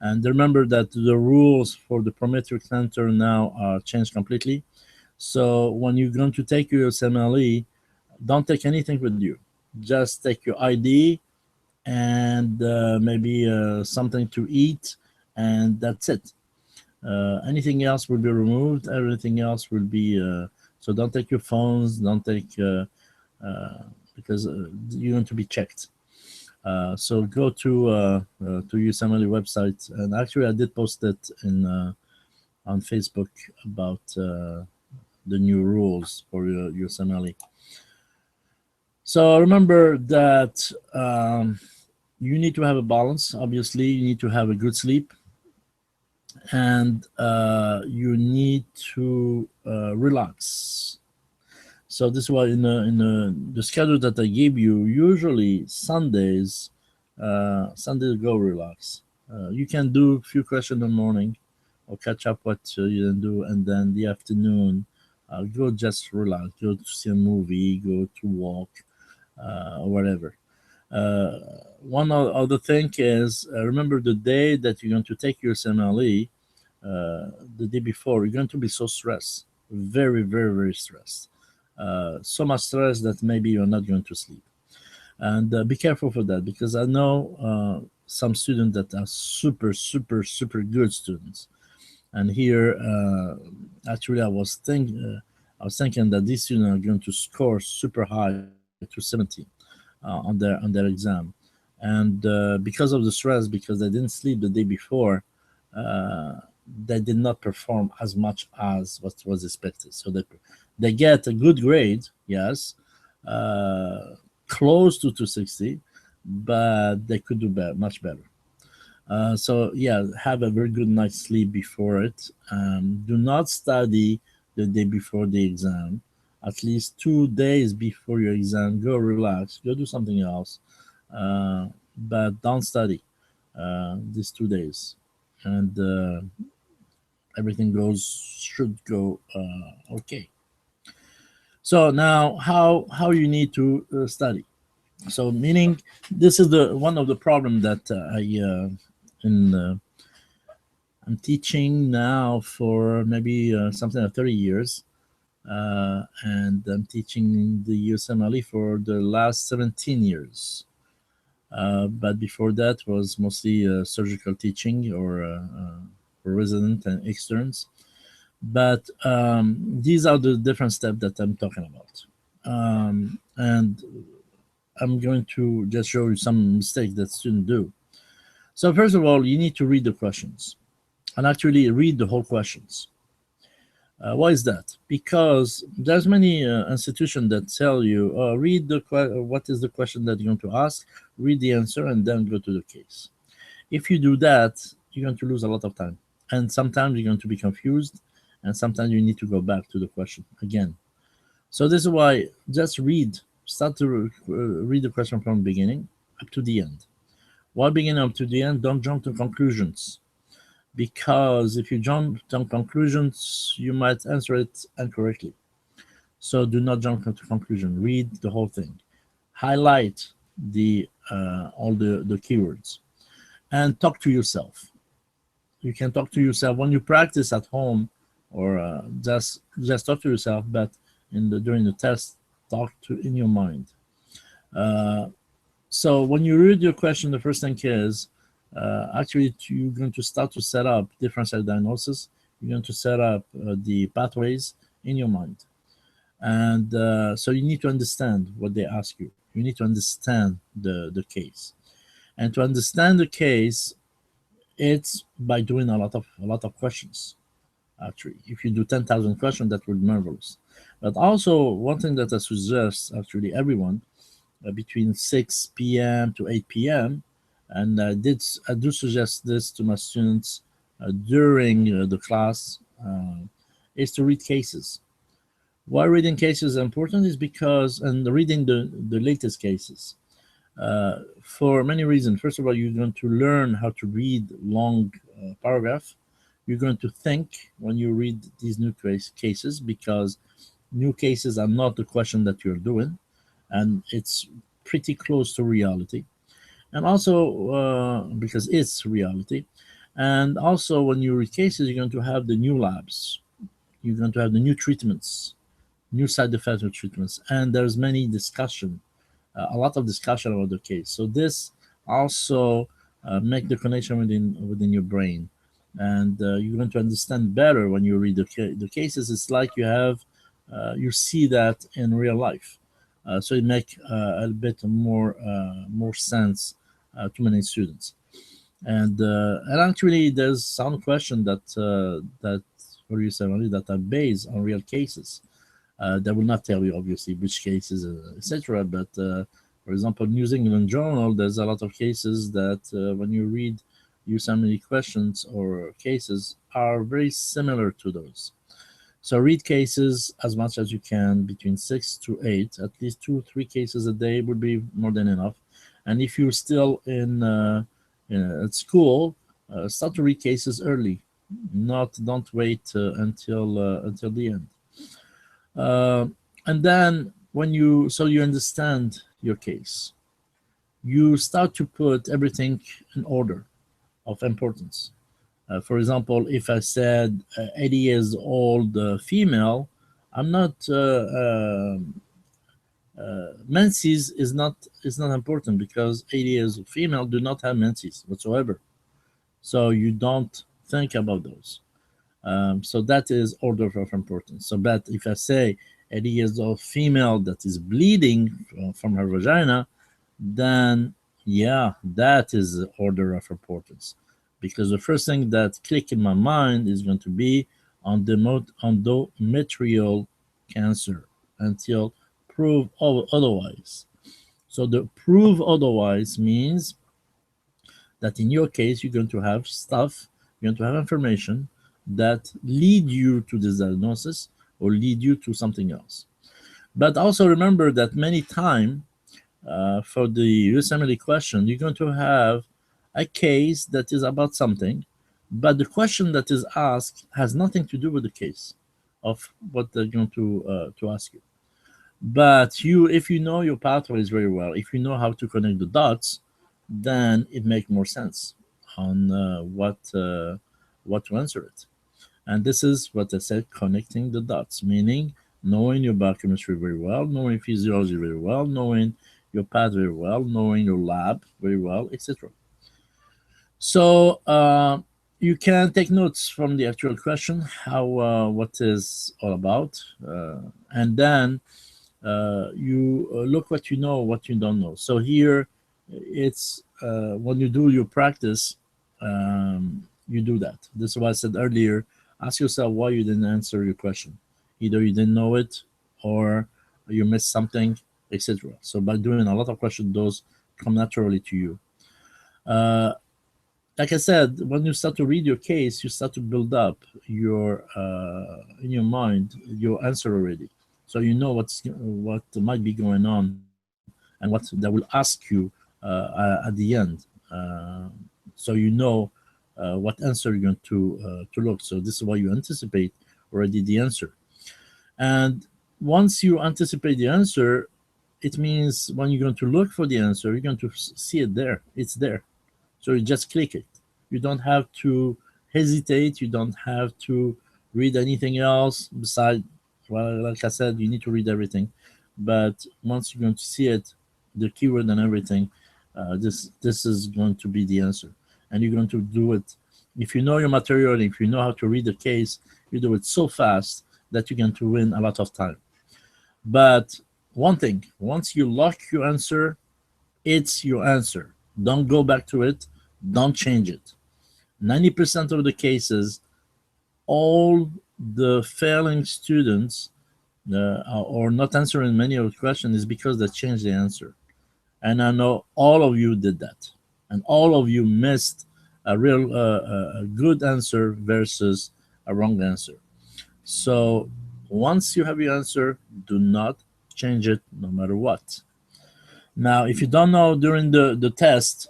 And remember that the rules for the prometric center now are changed completely. So when you're going to take your SMLE, don't take anything with you. Just take your ID and maybe something to eat, and that's it. Anything else will be removed. Everything else will be. So don't take your phones. Don't take because you're going to be checked. So go to USMLE website, and actually I did post it in on Facebook about the new rules for USMLE. So remember that you need to have a balance. Obviously, you need to have a good sleep, and you need to relax. So this is why the schedule that I gave you, usually Sundays go relax. You can do a few questions in the morning, or catch up what you didn't do, and then the afternoon, go just relax. Go to see a movie, go to walk, or whatever. Uh, One other thing is, remember the day that you're going to take your SMLE, the day before, you're going to be so stressed, very, very, very stressed. So much stress that maybe you're not going to sleep. And be careful for that, because I know some students that are super, super, super good students. And here, actually, I was thinking that these students are going to score super high to 70 on their exam, and because of the stress, because they didn't sleep the day before, uh, they did not perform as much as what was expected. So they get a good grade, yes, uh, close to 260, but they could do much better. So yeah, have a very good night's sleep before it. Do not study the day before the exam. At least 2 days before your exam, go relax, go do something else, but don't study these 2 days, and everything goes should go okay. So now, how you need to study. So meaning, this is the one of the problem that I in I'm teaching now for maybe something like 30 years, and I'm teaching the USMLE for the last 17 years. But before that was mostly surgical teaching for resident and externs. But these are the different steps that I'm talking about. And I'm going to just show you some mistakes that students do. So first of all, you need to read the questions and actually read the whole questions. Why is that? Because there's many institutions that tell you, read what is the question that you're going to ask, read the answer, and then go to the case. If you do that, you're going to lose a lot of time. And sometimes you're going to be confused, and sometimes you need to go back to the question again. So this is why just read, start to read the question from the beginning up to the end. While beginning up to the end, don't jump to conclusions, because if you jump to conclusions, you might answer it incorrectly. So do not jump to conclusion. Read the whole thing. Highlight the all the keywords and talk to yourself. You can talk to yourself when you practice at home, or just talk to yourself. But during the test, talk to in your mind. Uh, so when you read your question, the first thing is actually you're going to start to set up differential diagnosis. You're going to set up the pathways in your mind, and so you need to understand what they ask you. You need to understand the case, and to understand the case, it's by doing a lot of questions. Actually, if you do 10,000 questions, that would be marvelous. But also, one thing that I suggest actually everyone between 6 p.m. to 8 p.m. And I do suggest this to my students during the class, is to read cases. Why reading cases is important is because, and reading the latest cases, for many reasons. First of all, you're going to learn how to read long paragraph. You're going to think when you read these new cases, because new cases are not the question that you're doing, and it's pretty close to reality. And also because it's reality. And also when you read cases, you're going to have the new labs. You're going to have the new treatments, new side effects of treatments, and there's many discussion, a lot of discussion about the case. So this also make the connection within your brain, and you're going to understand better when you read the cases. It's like you see that in real life, so it make a bit more sense to many students. And actually, there's some question that for USMLE that are based on real cases. They will not tell you obviously which cases, etc. But for example, New England Journal, there's a lot of cases that when you read USMLE questions or cases are very similar to those. So read cases as much as you can, between 6 to 8, at least 2 or 3 cases a day would be more than enough. And if you're still at school, start to read cases early. Don't wait until the end. Uh, and then you understand your case, you start to put everything in order of importance. For example, if I said 80 years old female, I'm not menses is not important, because 80 years old female do not have menses whatsoever. So you don't think about those. So that is order of importance. So, but if I say 80 years old female that is bleeding from her vagina, then yeah, that is the order of importance, because the first thing that click in my mind is going to be on the endometrial cancer until prove otherwise. So the prove otherwise means that in your case you're going to have stuff, you're going to have information that lead you to this diagnosis or lead you to something else. But also remember that many time for the USMLE question, you're going to have a case that is about something, but the question that is asked has nothing to do with the case of what they're going to ask you. But if you know your pathways very well, if you know how to connect the dots, then it makes more sense on what to answer it. And this is what I said, connecting the dots, meaning knowing your biochemistry very well, knowing physiology very well, knowing your path very well, knowing your lab very well, etc. So you can take notes from the actual question, how what is all about, and then you look what you know, what you don't know. So here, it's when you do your practice, you do that. This is what I said earlier. Ask yourself why you didn't answer your question. Either you didn't know it, or you missed something, etc. So by doing a lot of questions, those come naturally to you. Uh, like I said, when you start to read your case, you start to build up your in your mind your answer already. So you know what might be going on, and what they will ask you at the end. Uh, so you know what answer you're going to look. So this is why you anticipate already the answer. And once you anticipate the answer, it means when you're going to look for the answer, you're going to see it there. It's there. So you just click it. You don't have to hesitate. You don't have to read anything else besides, well, like I said, you need to read everything. But once you're going to see it, the keyword and everything, this is going to be the answer. And you're going to do it. If you know your material, if you know how to read the case, you do it so fast that you're going to win a lot of time. But one thing, once you lock your answer, it's your answer. Don't go back to it. Don't change it. 90% of the cases, all the failing students or not answering many of the questions is because they changed the answer. And I know all of you did that. And all of you missed a real a good answer versus a wrong answer. So once you have your answer, do not change it no matter what. Now, if you don't know during the test,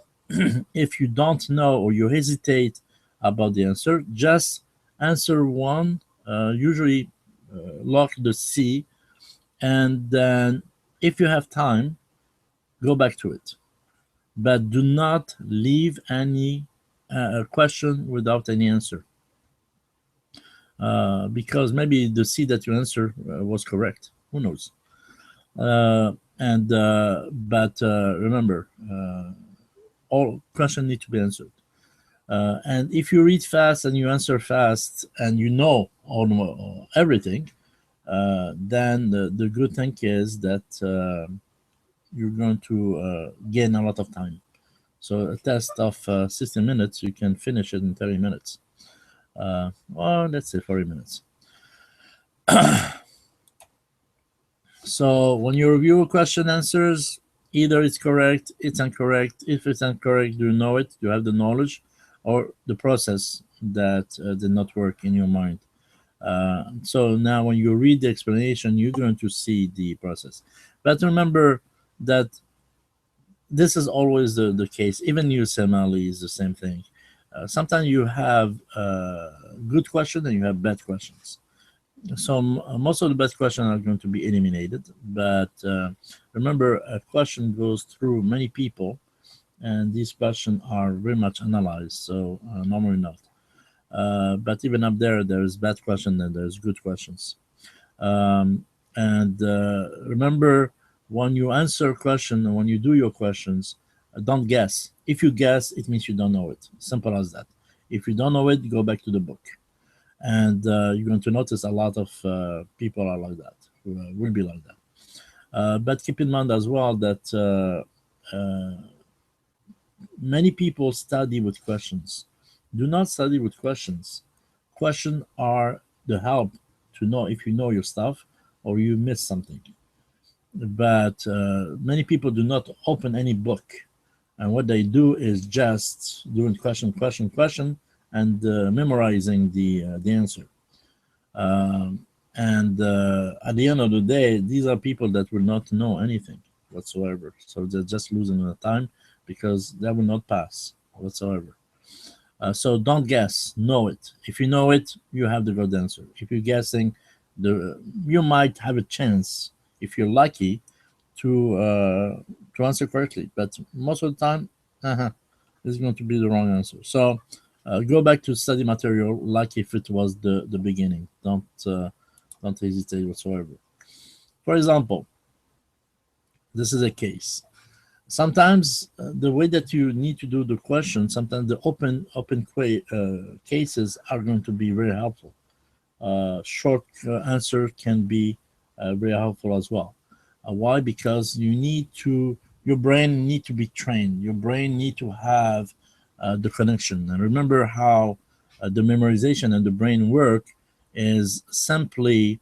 if you don't know or you hesitate about the answer, just answer one, usually lock the C, and then if you have time, go back to it. But do not leave any question without any answer. Because maybe the C that you answer was correct. Who knows? But remember, all questions need to be answered. And if you read fast and you answer fast and you know almost everything, then the good thing is that you're going to gain a lot of time. So a test of 60 minutes, you can finish it in 30 minutes. Or let's say 40 minutes. So when you review question answers, either it's correct, it's incorrect. If it's incorrect, do you know it? Do you have the knowledge, or the process that did not work in your mind? So now when you read the explanation, you're going to see the process. But remember that this is always the case. Even USMLE is the same thing. Sometimes you have good questions and you have bad questions. So most of the bad questions are going to be eliminated. But remember, a question goes through many people, and these questions are very much analyzed. So normally not. But even up there, there's bad questions and there's good questions. And remember, when you answer a question and when you do your questions, don't guess. If you guess, it means you don't know it. Simple as that. If you don't know it, go back to the book. And you're going to notice a lot of people are like that, will be like that. But keep in mind as well that many people study with questions. Do not study with questions. Questions are the help to know if you know your stuff or you miss something. But many people do not open any book, and what they do is just doing question, and memorizing the answer. And at the end of the day, these are people that will not know anything whatsoever. So they're just losing their time because that will not pass whatsoever. So don't guess, know it. If you know it, you have the good answer. If you're guessing, you might have a chance, if you're lucky, to answer correctly. But most of the time, it's going to be the wrong answer. So Go back to study material like if it was the beginning. Don't hesitate whatsoever. For example, this is a case. Sometimes the way that you need to do the question, sometimes the cases are going to be very helpful. Short answer can be very helpful as well. Why? Because your brain need to be trained. Your brain need to have the connection. And remember how the memorization and the brain work is simply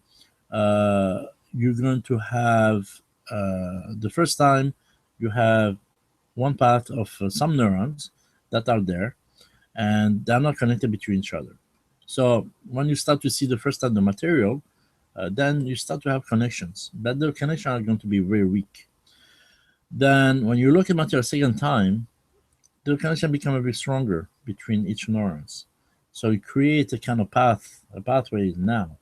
you're going to have the first time you have one path of some neurons that are there and they're not connected between each other. So when you start to see the first time the material, then you start to have connections, but the connections are going to be very weak. Then when you look at material a second time, the connection becomes a bit stronger between each neurons. So you create a kind of a pathway now.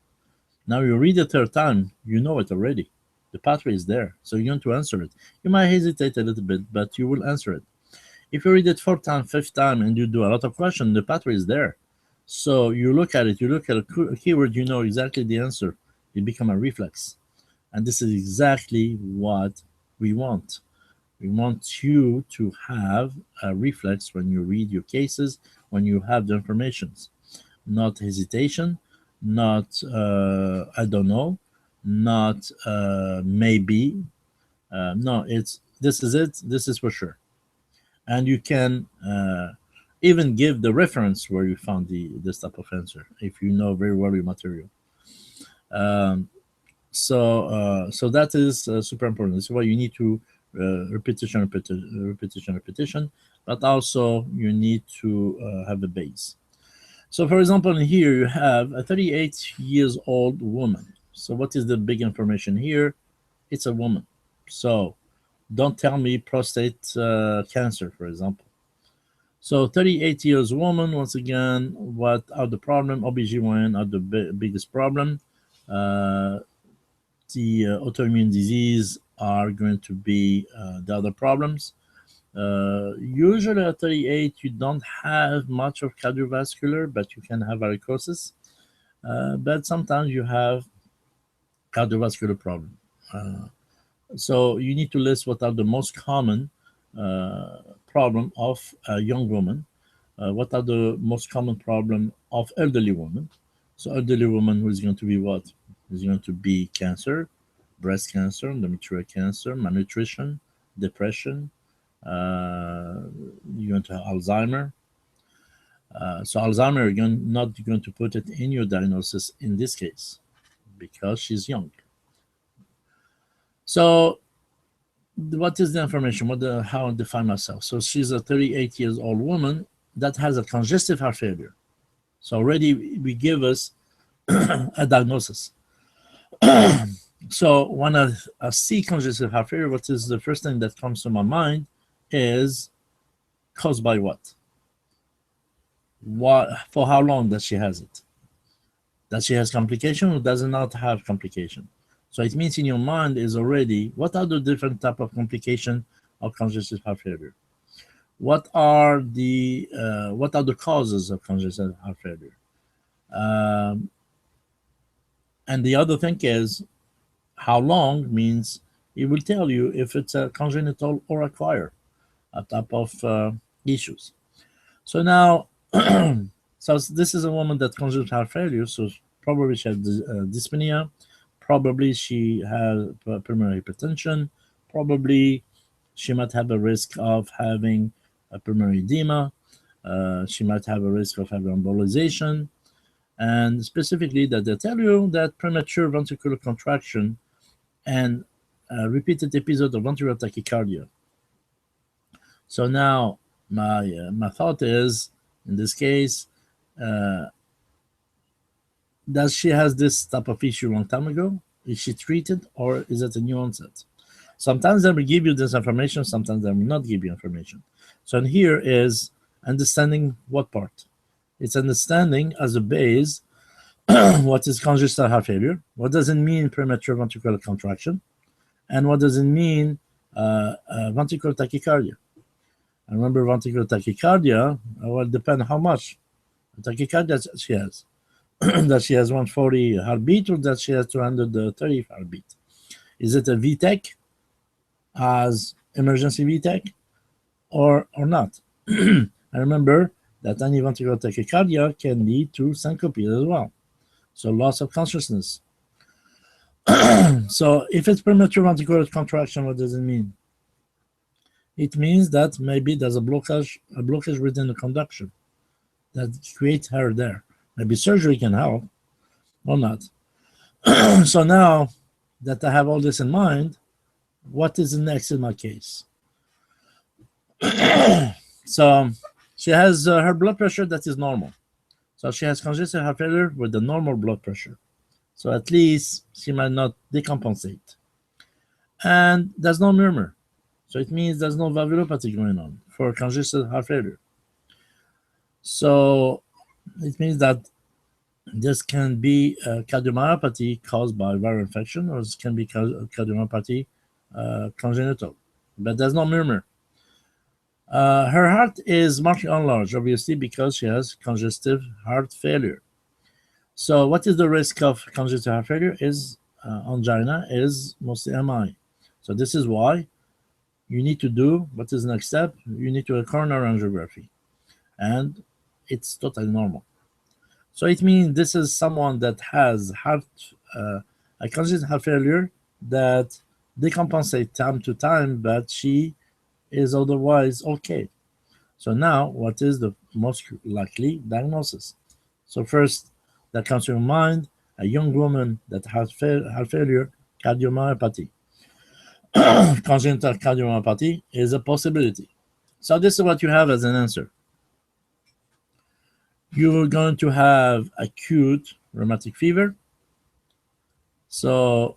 Now you read it third time, you know it already. The pathway is there, so you're going to answer it. You might hesitate a little bit, but you will answer it. If you read it fourth time, fifth time, and you do a lot of questions, the pathway is there. So you look at it, you look at a keyword, you know exactly the answer. It becomes a reflex. And this is exactly what we want. We want you to have a reflex when you read your cases, when you have the informations. Not hesitation, not I don't know, not maybe. No, it's this is it, this is for sure. And you can even give the reference where you found this type of answer if you know very well your material. Um, so that is super important. This is why you need to repetition, but also you need to have a base. So, for example, in here you have a 38 years old woman. So, what is the big information here? It's a woman. So, don't tell me prostate cancer, for example. So 38 years woman, once again, what are the problem? OBGYN are the biggest problem. Uh, the autoimmune disease are going to be the other problems. Usually at 38, you don't have much of cardiovascular, but you can have varicosis. But sometimes you have cardiovascular problem. So you need to list what are the most common problem of a young woman. What are the most common problem of elderly women? So elderly woman who is going to be what? Is going to be cancer, breast cancer, endometrial cancer, malnutrition, depression. You're going to have Alzheimer. So Alzheimer, you're not going to put it in your diagnosis in this case because she's young. So what is the information? How I define myself? So she's a 38 years old woman that has a congestive heart failure. So already we give us a diagnosis. So when I see congestive heart failure, what is the first thing that comes to my mind is caused by what? What for how long does she has it? Does she has complication or does not have complication? So it means in your mind is already what are the different type of complication of congestive heart failure? What are the causes of congestive heart failure? Um, and the other thing is how long means it will tell you if it's a congenital or acquired a type of issues. So now, so this is a woman that congenital heart failure, so probably she has dyspnea, probably she has pulmonary hypertension, probably she might have a risk of having a pulmonary edema, she might have a risk of having embolization, and specifically that they tell you that premature ventricular contraction and repeated episode of ventricular tachycardia. So now my thought is, in this case, uh, does she has this type of issue a long time ago? Is she treated or is it a new onset? Sometimes they will give you this information, sometimes they will not give you information. So here is understanding what part. It's understanding as a base what is congestive heart failure, what does it mean premature ventricular contraction, and what does it mean ventricular tachycardia. And remember, ventricular tachycardia will depend how much. tachycardia that she has, that she has 140 heartbeat, or that she has 230 heartbeat. Is it a VTEC as emergency VTEC or not? And remember that univentricular tachycardia can lead to syncope as well, so loss of consciousness. So if it's premature ventricular contraction, what does it mean? It means that maybe there's a blockage within the conduction that creates her there. Maybe surgery can help or not. So now that I have all this in mind, what is the next in my case? So she has her blood pressure that is normal. So she has congestive heart failure with the normal blood pressure. So at least she might not decompensate. And there's no murmur. So it means there's no valvulopathy going on for congestive heart failure. So it means that this can be cardiomyopathy caused by viral infection, or it can be cardiomyopathy congenital. But there's no murmur. Her heart is markedly enlarged, obviously, because she has congestive heart failure. So what is the risk of congestive heart failure? Is angina, is mostly MI. So this is why you need to do, what is the next step? You need to do a coronary angiography. And it's totally normal. So it means this is someone that has a congestive heart failure that decompensates time to time, but she is otherwise okay. So now, what is the most likely diagnosis? So first, that comes to your mind, a young woman that has heart failure, cardiomyopathy. Congenital cardiomyopathy is a possibility. So this is what you have as an answer. You're going to have acute rheumatic fever. So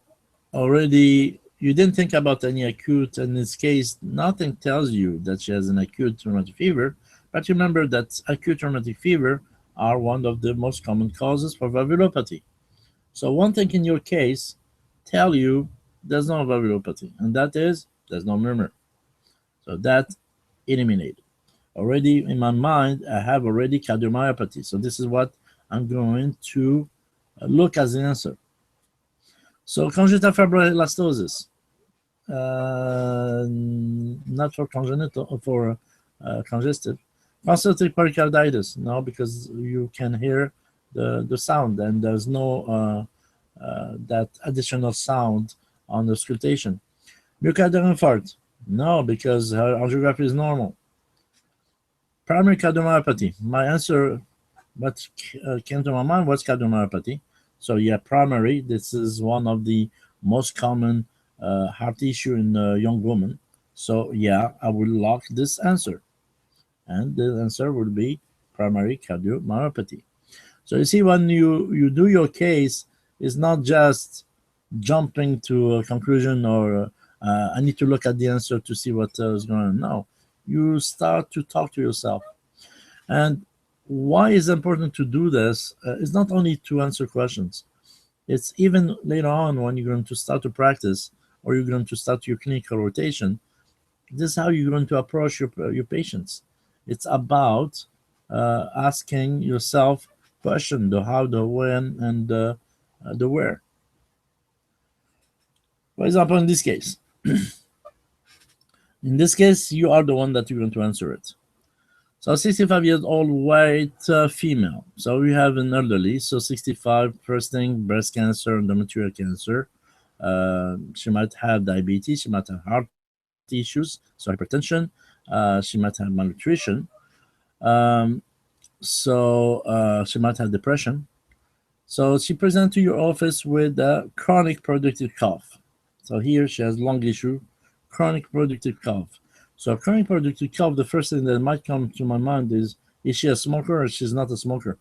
already you didn't think about any acute. In this case, nothing tells you that she has an acute rheumatic fever, but remember that acute rheumatic fever are one of the most common causes for valvulopathy. So one thing in your case tell you there's no valvulopathy, and that is there's no murmur. So that eliminated. Already in my mind, I have already cardiomyopathy. So this is what I'm going to look as the answer. So congenital fibroelastosis, not for congenital, for congestive. Concentric pericarditis, no, because you can hear the sound and there's no that additional sound on the auscultation. Myocardial infarct, no, because her angiography is normal. Primary cardiomyopathy, my answer, what came to my mind was cardiomyopathy. So yeah, primary, this is one of the most common heart issue in a young woman. So yeah, I will lock this answer. And the answer will be primary cardiomyopathy. So you see, when you do your case, it's not just jumping to a conclusion or I need to look at the answer to see what is going on. No, you start to talk to yourself. And why is it important to do this? It's not only to answer questions. It's even later on when you're going to start to practice or you're going to start your clinical rotation. This is how you're going to approach your patients. It's about asking yourself question, the how, the when, and the where. For example, in this case, you are the one that you're going to answer it. So 65 years old white female. So we have an elderly. So 65, first thing, breast cancer, endometrial cancer. She might have diabetes. She might have heart issues, so hypertension. She might have malnutrition. She might have depression. So she presents to your office with a chronic productive cough. So here she has lung issue, chronic productive cough. So chronic productive cough, the first thing that might come to my mind is she a smoker or she's not a smoker?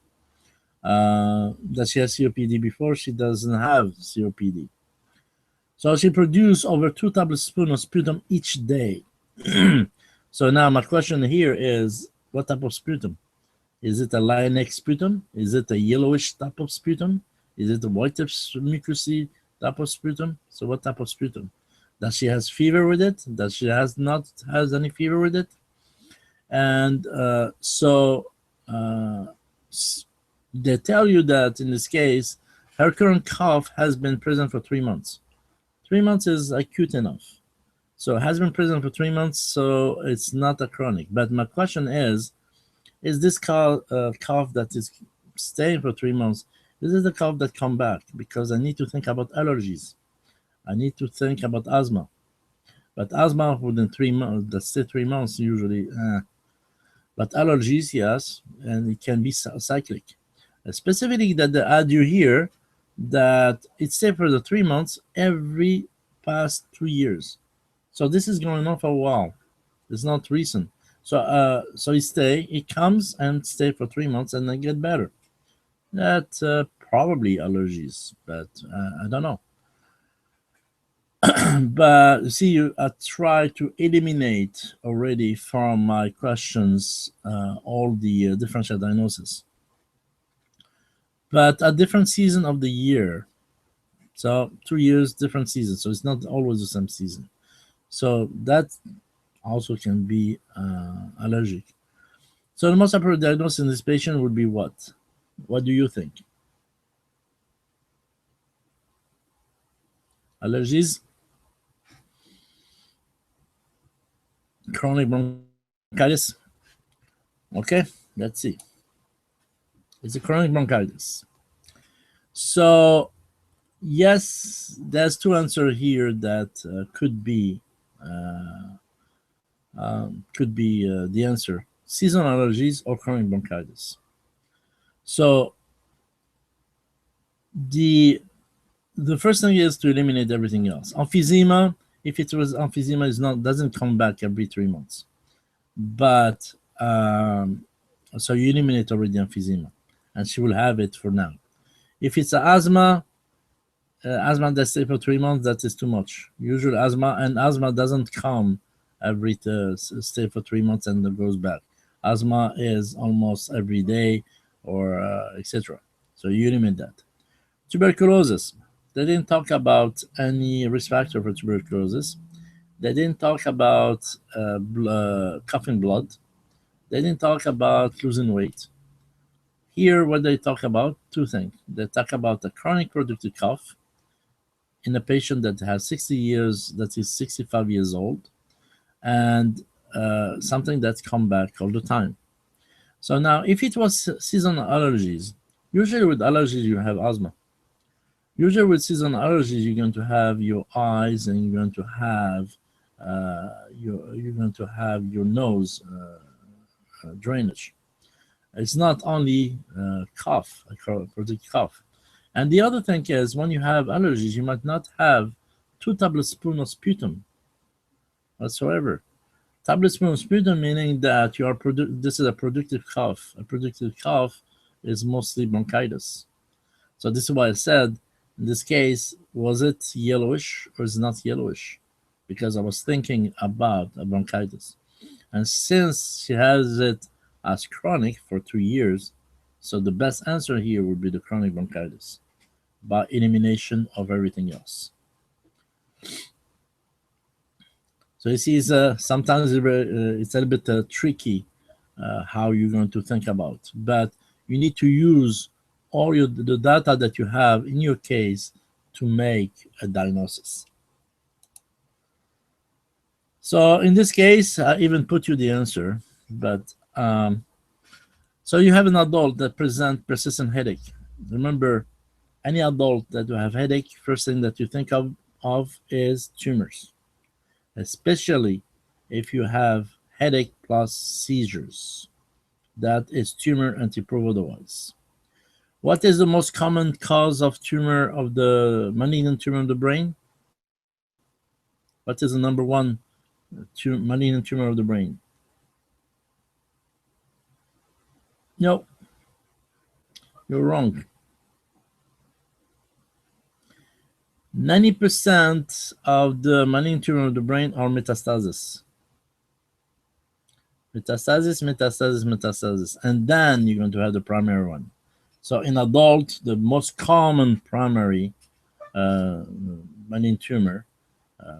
Does she have COPD before? She doesn't have COPD. So she produces over 2 tablespoons of sputum each day. So now my question here is, what type of sputum? Is it a lionic sputum? Is it a yellowish type of sputum? Is it a whitish mucousy type of sputum? So what type of sputum? Does she has fever with it? Does she not has any fever with it? And They tell you that in this case, her current cough has been present for 3 months. 3 months is acute enough. So it has been present for 3 months, so it's not a chronic. But my question is this cough that is staying for 3 months, is it a cough that come back? Because I need to think about allergies. I need to think about asthma. But asthma within 3 months, that's still 3 months usually. But allergies, yes, and it can be cyclic. Specifically, that they add you here that it's stay for the 3 months every past 2 years. So this is going on for a while. It's not recent. So it comes and stay for 3 months and then get better. That's probably allergies, but I don't know. But see, I try to eliminate already from my questions all the differential diagnosis. But a different season of the year. So 2 years, different seasons. So it's not always the same season. So that also can be allergic. So the most appropriate diagnosis in this patient would be what? What do you think? Allergies? Chronic bronchitis? Okay, let's see. It's a chronic bronchitis. So yes, there's two answers here that could be the answer: seasonal allergies or chronic bronchitis. So the first thing is to eliminate everything else. Emphysema, if it was emphysema, doesn't come back every 3 months, but so you eliminate already emphysema, and she will have it for now. If it's asthma that stay for 3 months, that is too much. Usually asthma doesn't come every stay for 3 months and then goes back. Asthma is almost every day or etc. So you limit that. Tuberculosis. They didn't talk about any risk factor for tuberculosis. They didn't talk about coughing blood. They didn't talk about losing weight. Here, what they talk about, two things. They talk about a chronic productive cough in a patient that has 60 years, that is 65 years old, and something that's come back all the time. So now, if it was seasonal allergies, usually with allergies you have asthma. Usually with seasonal allergies, you're going to have your eyes and you're going to have your nose drainage. It's not only cough, a productive cough. And the other thing is, when you have allergies, you might not have 2 tablespoons of sputum whatsoever. Tablespoon of sputum meaning that this is a productive cough. A productive cough is mostly bronchitis. So this is why I said, in this case, was it yellowish or is it not yellowish? Because I was thinking about a bronchitis. And since she has it as chronic for 2 years, so the best answer here would be the chronic bronchitis by elimination of everything else. So you see, sometimes it's a little bit tricky how you're going to think about, but you need to use all the data that you have in your case to make a diagnosis. So in this case, I even put you the answer, but so you have an adult that present persistent headache. Remember, any adult that will have headache, first thing that you think of is tumors, especially if you have headache plus seizures. That is tumor anti-proof otherwise. What is the most common cause of malignant tumor of the brain? What is the number one malignant tumor of the brain? No, you're wrong. 90% of the malignant tumor of the brain are metastasis. Metastasis, and then you're going to have the primary one. So in adult, the most common primary malignant tumor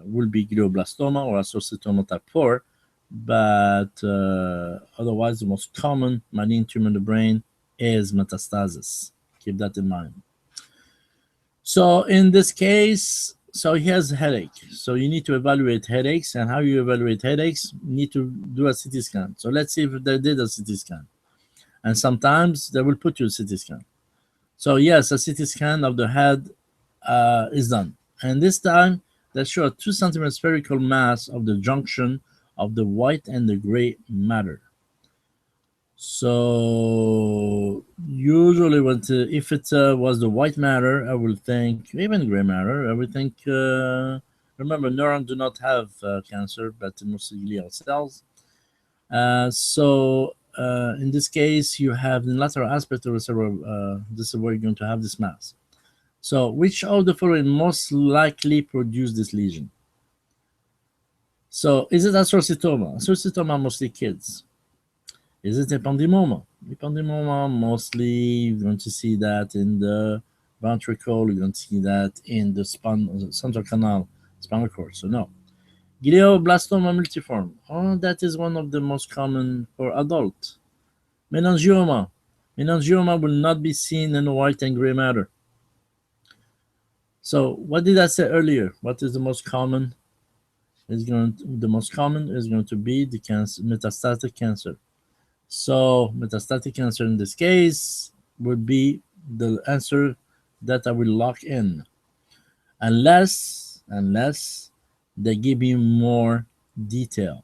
will be glioblastoma or astrocytoma type 4, but otherwise the most common malignant tumor in the brain is metastasis. Keep that in mind. So in this case, so he has a headache. So you need to evaluate headaches, and how you evaluate headaches, you need to do a CT scan. So let's see if they did a CT scan. And sometimes they will put you a CT scan. So yes, a CT scan of the head is done. And this time, they show a 2 centimeter spherical mass of the junction of the white and the gray matter. So usually, if it was the white matter, I will think, even gray matter, I will think. Remember, neurons do not have cancer, but mostly glial cells. So in this case, you have the lateral aspect of the cerebral. This is where you're going to have this mass. So, which of the following most likely produce this lesion? So, is it astrocytoma? Astrocytoma mostly kids. Is it ependymoma? Ependymoma mostly you're going to see that in the ventricle. You're going to see that in the central canal, spinal cord. So no. Glioblastoma multiforme. Oh, that is one of the most common for adult. Meningioma. Meningioma will not be seen in white and gray matter. So what did I say earlier? What is the most common? The most common is going to be the cancer, metastatic cancer. So metastatic cancer in this case would be the answer that I will lock in, unless they give you more detail.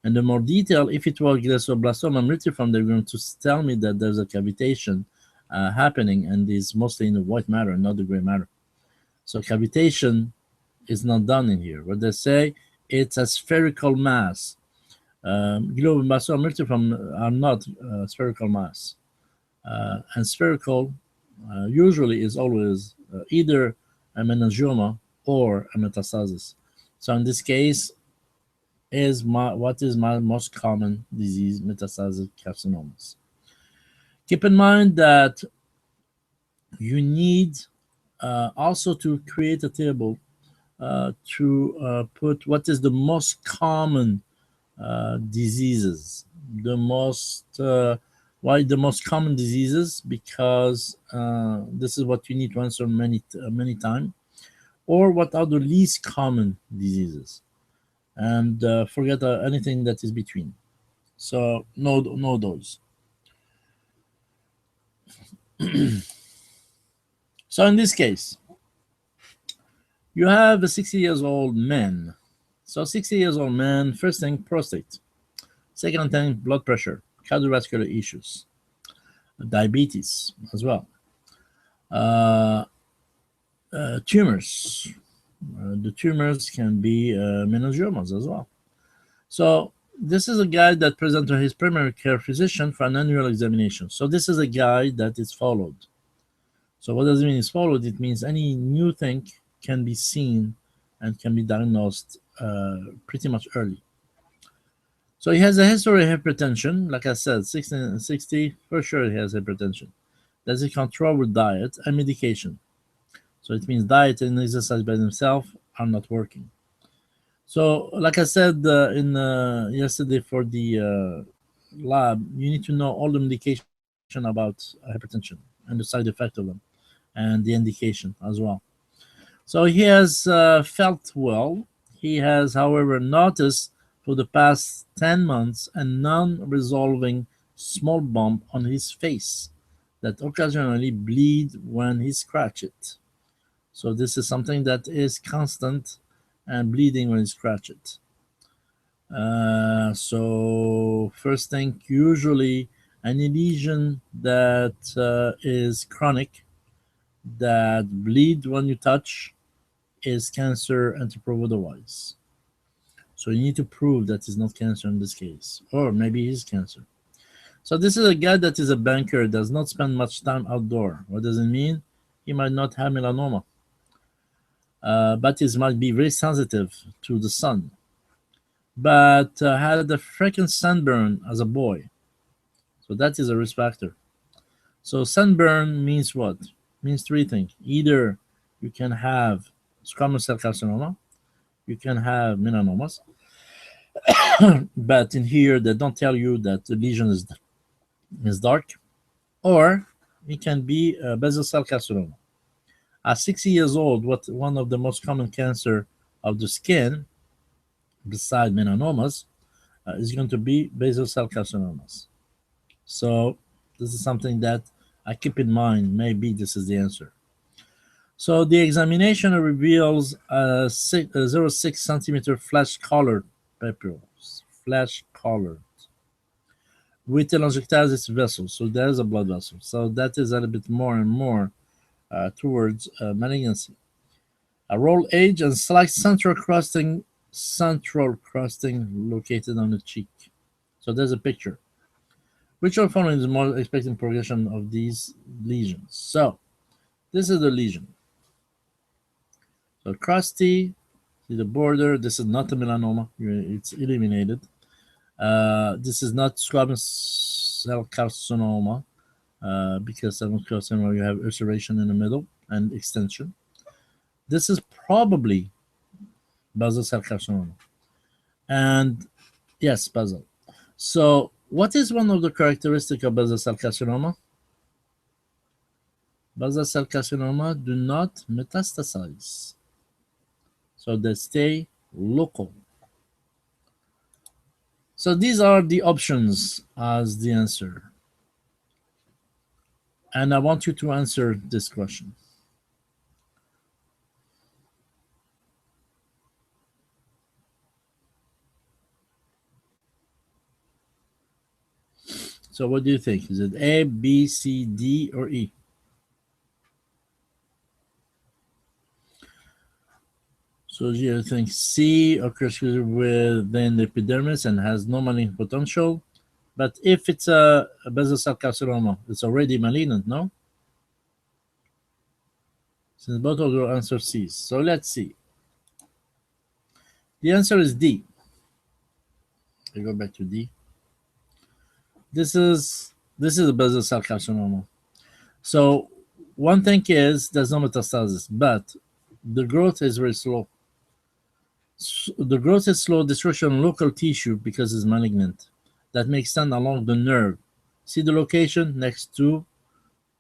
And the more detail, if it was glioblastoma multiforme, they're going to tell me that there's a cavitation happening, and it's mostly in the white matter, not the gray matter. So cavitation is not done in here. What they say, it's a spherical mass. Glioblastoma multiforme are not spherical mass. And spherical usually is always either a meningioma or a metastasis. So in this case, what is my most common disease? Metastatic carcinomas. Keep in mind that you need also to create a table to put what is the most common diseases. Why the most common diseases? Because this is what you need to answer many times. Or what are the least common diseases? And forget anything that is between. So know those. So in this case, you have a 60 years old man. So 60 years old man, first thing, prostate. Second thing, blood pressure, cardiovascular issues, diabetes as well. Tumors. The tumors can be meningiomas as well. So this is a guy that presents to his primary care physician for an annual examination. So this is a guy that is followed. So what does it mean is followed? It means any new thing can be seen and can be diagnosed pretty much early. So he has a history of hypertension. Like I said, 60, for sure he has hypertension. Does he control with diet and medication? So it means diet and exercise by themselves are not working. So like I said yesterday for the lab, you need to know all the medication about hypertension and the side effect of them and the indication as well. So he has felt well. He has, however, noticed for the past 10 months a non-resolving small bump on his face that occasionally bleed when he scratch it. So this is something that is constant and bleeding when you scratch it. So first thing, usually any lesion that is chronic, that bleed when you touch, is cancer and to prove otherwise. So you need to prove that it's not cancer in this case, or maybe it's cancer. So this is a guy that is a banker, does not spend much time outdoor. What does it mean? He might not have melanoma, but he might be very sensitive to the sun, but had a frequent sunburn as a boy. So that is a risk factor. So sunburn means what? Means three things. Either you can have squamous cell carcinoma, you can have melanomas, but in here they don't tell you that the lesion is dark, or it can be basal cell carcinoma. At 60 years old, what one of the most common cancer of the skin, beside melanomas, is going to be basal cell carcinomas. So this is something that I keep in mind. Maybe this is the answer. So the examination reveals a 0.6 centimeter flesh colored papules, flesh colored, with telangiectasis vessels. So there's a blood vessel. So that is a little bit more and more towards malignancy. A roll age and slight central crusting located on the cheek. So there's a picture. Which of following is more expecting progression of these lesions? So this is the lesion. So crusty, see the border. This is not a melanoma. It's eliminated. This is not squamous cell carcinoma because squamous carcinoma you have ulceration in the middle and extension. This is probably basal cell carcinoma. And yes, basal. So what is one of the characteristics of basal cell carcinoma? Basal cell carcinoma do not metastasize. So they stay local. So these are the options as the answer. And I want you to answer this question. So what do you think? Is it A, B, C, D, or E? So you think C occurs within the epidermis and has no malignant potential. But if it's a basal cell carcinoma, it's already malignant, no? Since both of your answers C. So let's see. The answer is D. I go back to D. This is a basal cell carcinoma. So one thing is there's no metastasis, but the growth is very slow. The growth is slow, destruction of local tissue because it's malignant. That may extend along the nerve. See the location next to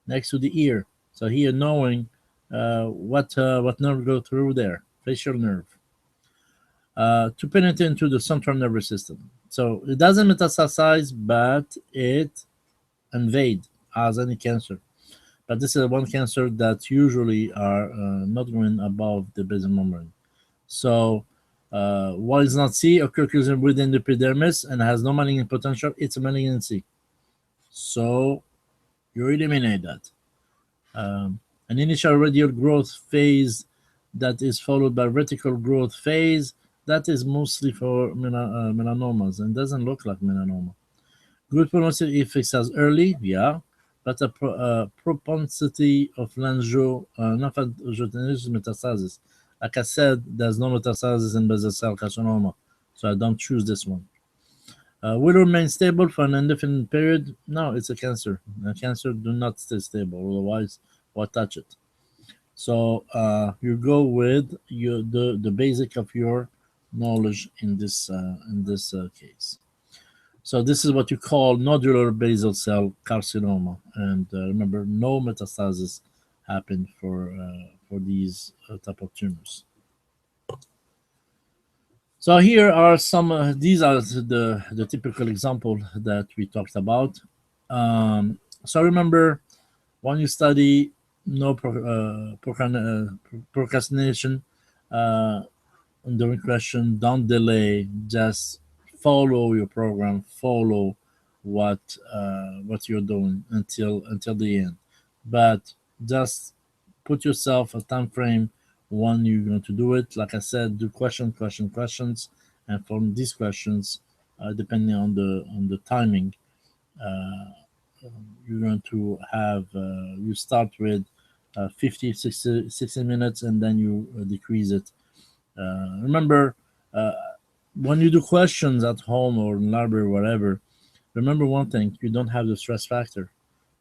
the ear. So here, knowing what nerve go through there, facial nerve, to penetrate into the central nervous system. So it doesn't metastasize, but it invade as any cancer. But this is one cancer that usually are not going above the basal membrane. So while it's not C, occurs within the epidermis and has no malignant potential, it's a malignancy. So you eliminate that. An initial radial growth phase that is followed by vertical growth phase, that is mostly for melanomas and doesn't look like melanoma. Good prognostic effects as early, yeah, but a propensity of lymphangiogenic metastasis. Like I said, there's no metastasis in basal cell carcinoma, so I don't choose this one. Will remain stable for an indefinite period? No, it's a cancer. A cancer do not stay stable, otherwise, why touch it? So you go with the basic of your knowledge in this case. So this is what you call nodular basal cell carcinoma, and remember, no metastasis happened for these type of tumors. So here are some. These are the typical example that we talked about. So remember, when you study, no procrastination during question. Don't delay. Just follow your program. Follow what you're doing until the end. But just put yourself a time frame when you're going to do it. Like I said, do questions, and from these questions, depending on the timing, you're going to have you start with 50, 60 minutes, and then you decrease it. Remember, when you do questions at home or in library or whatever, remember one thing: you don't have the stress factor.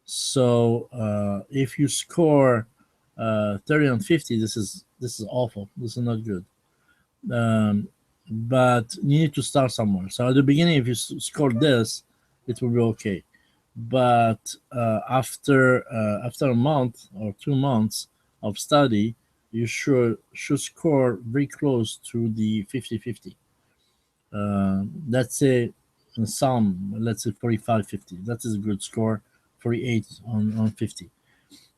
So if you score 30 on 50, this is awful. This is not good. But you need to start somewhere. So at the beginning, if you score this, it will be okay. but after a month or 2 months of study, you should score very close to the 50-50. Let's say in some, let's say 45-50. That is a good score. 48 on 50,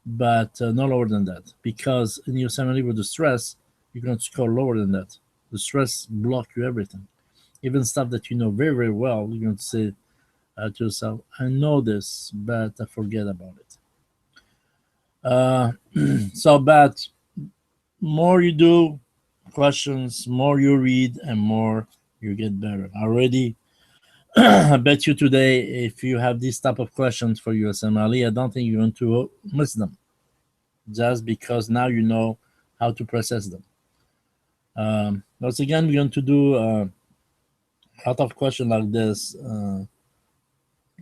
but no lower than that, because in USMLE with the stress, you're going to score lower than that. The stress block you everything, even stuff that you know very very well. You're going to say to yourself, I know this, but I forget about it. So, but more you do questions, more you read, and more you get better. Already, I bet you today, if you have these type of questions for USMLE, I don't think you're going to miss them, just because now you know how to process them. Once again, we're going to do a lot of questions like this.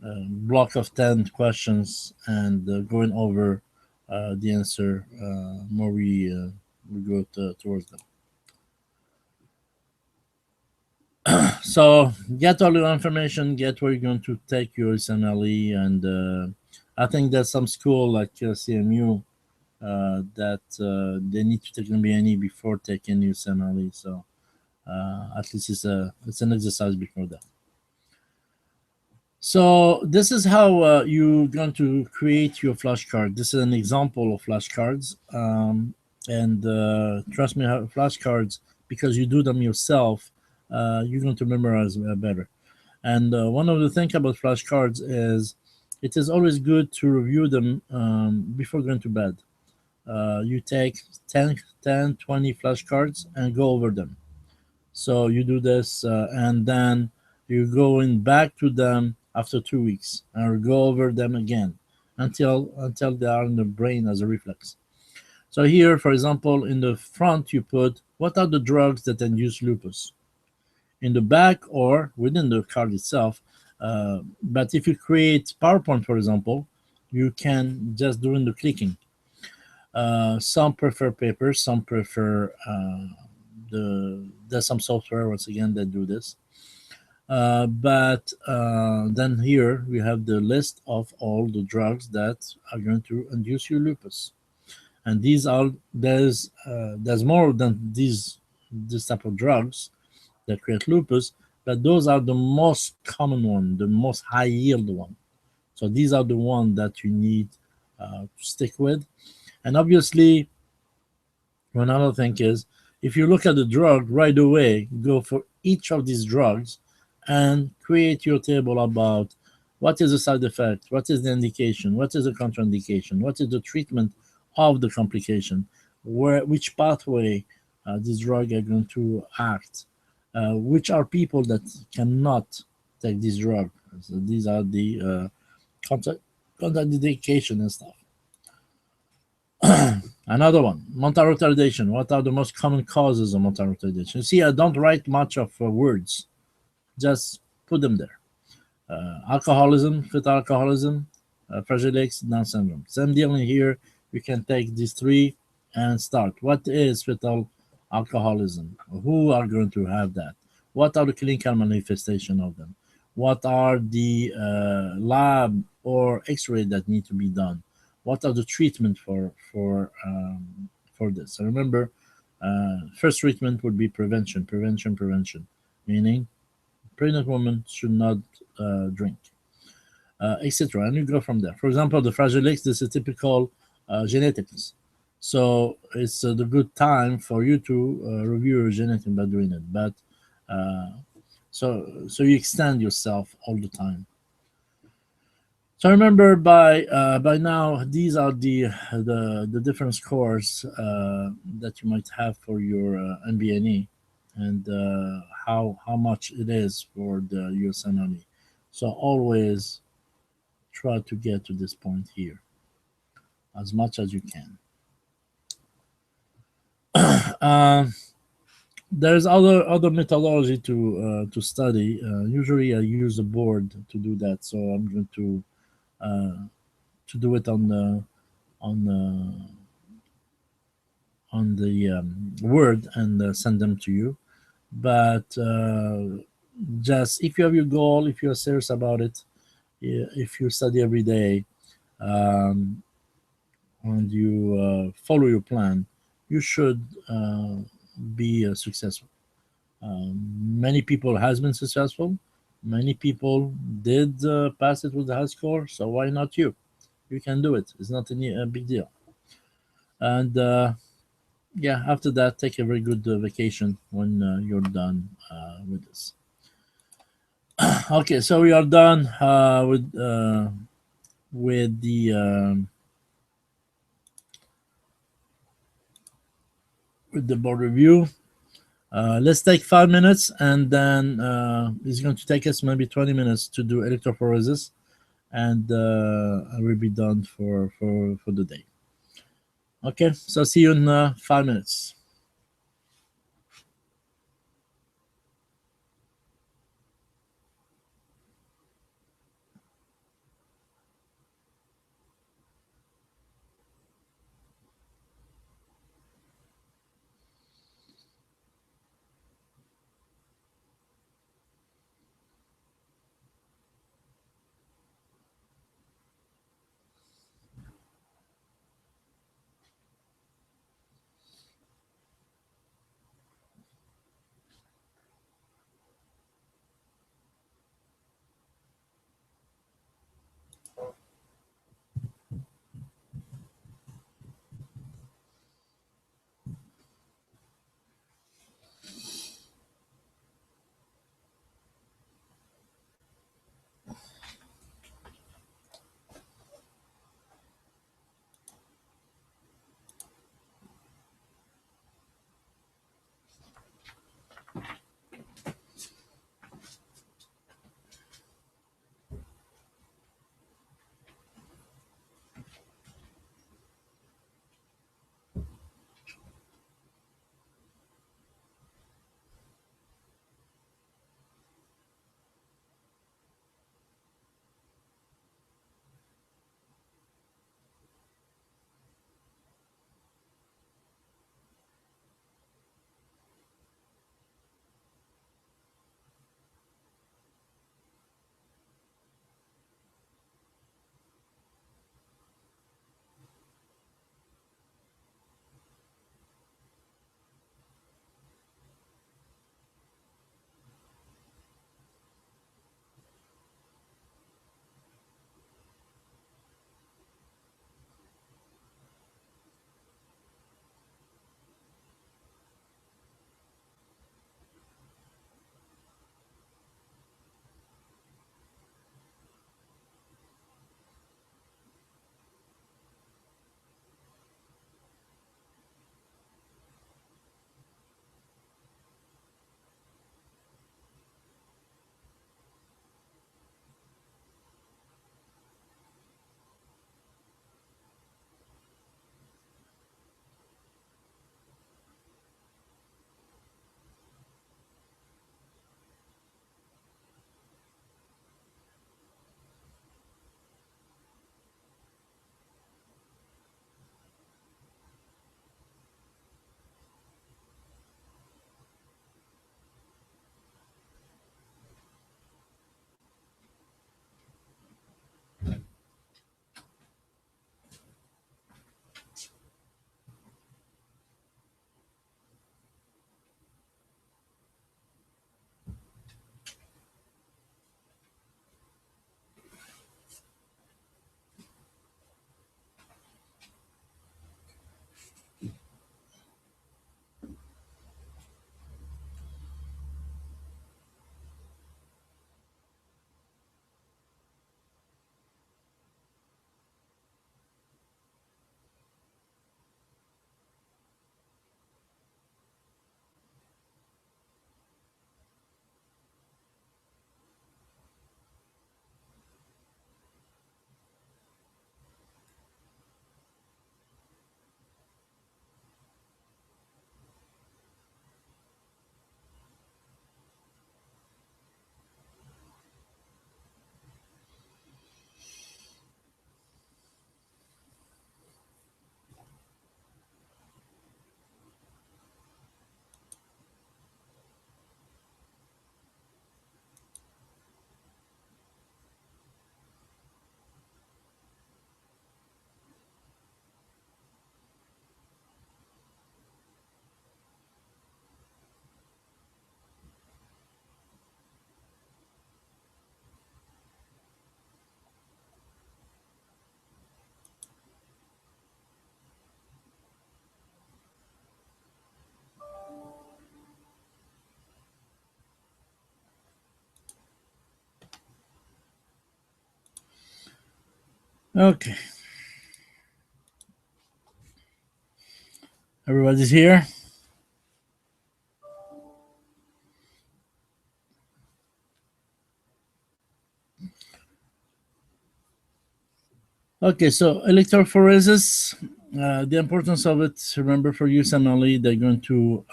Block of 10 questions, and going over the answer more we go towards them. So get all your information, get where you're going to take your SMLE, and I think there's some school like CMU that they need to take an MBNE before taking USMLE. So at least it's an exercise before that. So this is how you're going to create your flashcard. This is an example of flashcards, and trust me, flashcards, because you do them yourself, you're going to memorize better. And one of the things about flashcards is it is always good to review them before going to bed. You take 20 flashcards and go over them. So you do this, and then you're going back to them after 2 weeks and go over them again until they are in the brain as a reflex. So here, for example, in the front, you put what are the drugs that induce lupus. In the back or within the card itself. But if you create PowerPoint, for example, you can just doing the clicking. Some prefer paper, some prefer there's some software once again that do this. But then here we have the list of all the drugs that are going to induce you lupus, and these are there's more than this type of drugs that create lupus, but those are the most common one, the most high yield one. So these are the ones that you need to stick with. And obviously, another thing is, if you look at the drug right away, go for each of these drugs and create your table about what is the side effect, what is the indication, what is the contraindication, what is the treatment of the complication, which pathway this drug are going to act, which are people that cannot take this drug. So these are the contraindication and stuff. Another one, mental retardation. What are the most common causes of mental retardation? You see, I don't write much of words, just put them there. Alcoholism, fetal alcoholism, Fragile X, Down syndrome. Same deal in here. You can take these three and start. What is fetal alcoholism? Who are going to have that? What are the clinical manifestation of them? What are the lab or X-ray that need to be done? What are the treatment for this? So remember, first treatment would be prevention, meaning pregnant women should not drink, etc. And you go from there. For example, the Fragile X, this is typical genetics. So it's the good time for you to review your genetics by doing it. But so you extend yourself all the time. So remember, by now, these are the different scores that you might have for your MBNE, and how much it is for the USMLE. So always try to get to this point here as much as you can. There's other methodology to study. Usually, I use a board to do that, so I'm going to do it on the Word and send them to you. But just if you have your goal, if you're serious about it, If you study every day, um, and you follow your plan, you should be successful. Many people has been successful. Many people did pass it with a high score. So why not you? You can do it. It's not a big deal. And yeah, after that, take a very good vacation when you're done with this. Okay, so we are done with the board review. Let's take 5 minutes, and then it's going to take us maybe 20 minutes to do electrophoresis, and I will be done for the day. Okay, so see you in 5 minutes. Okay, everybody's here. Okay, so electrophoresis, the importance of it, remember for USMLE, they're going to,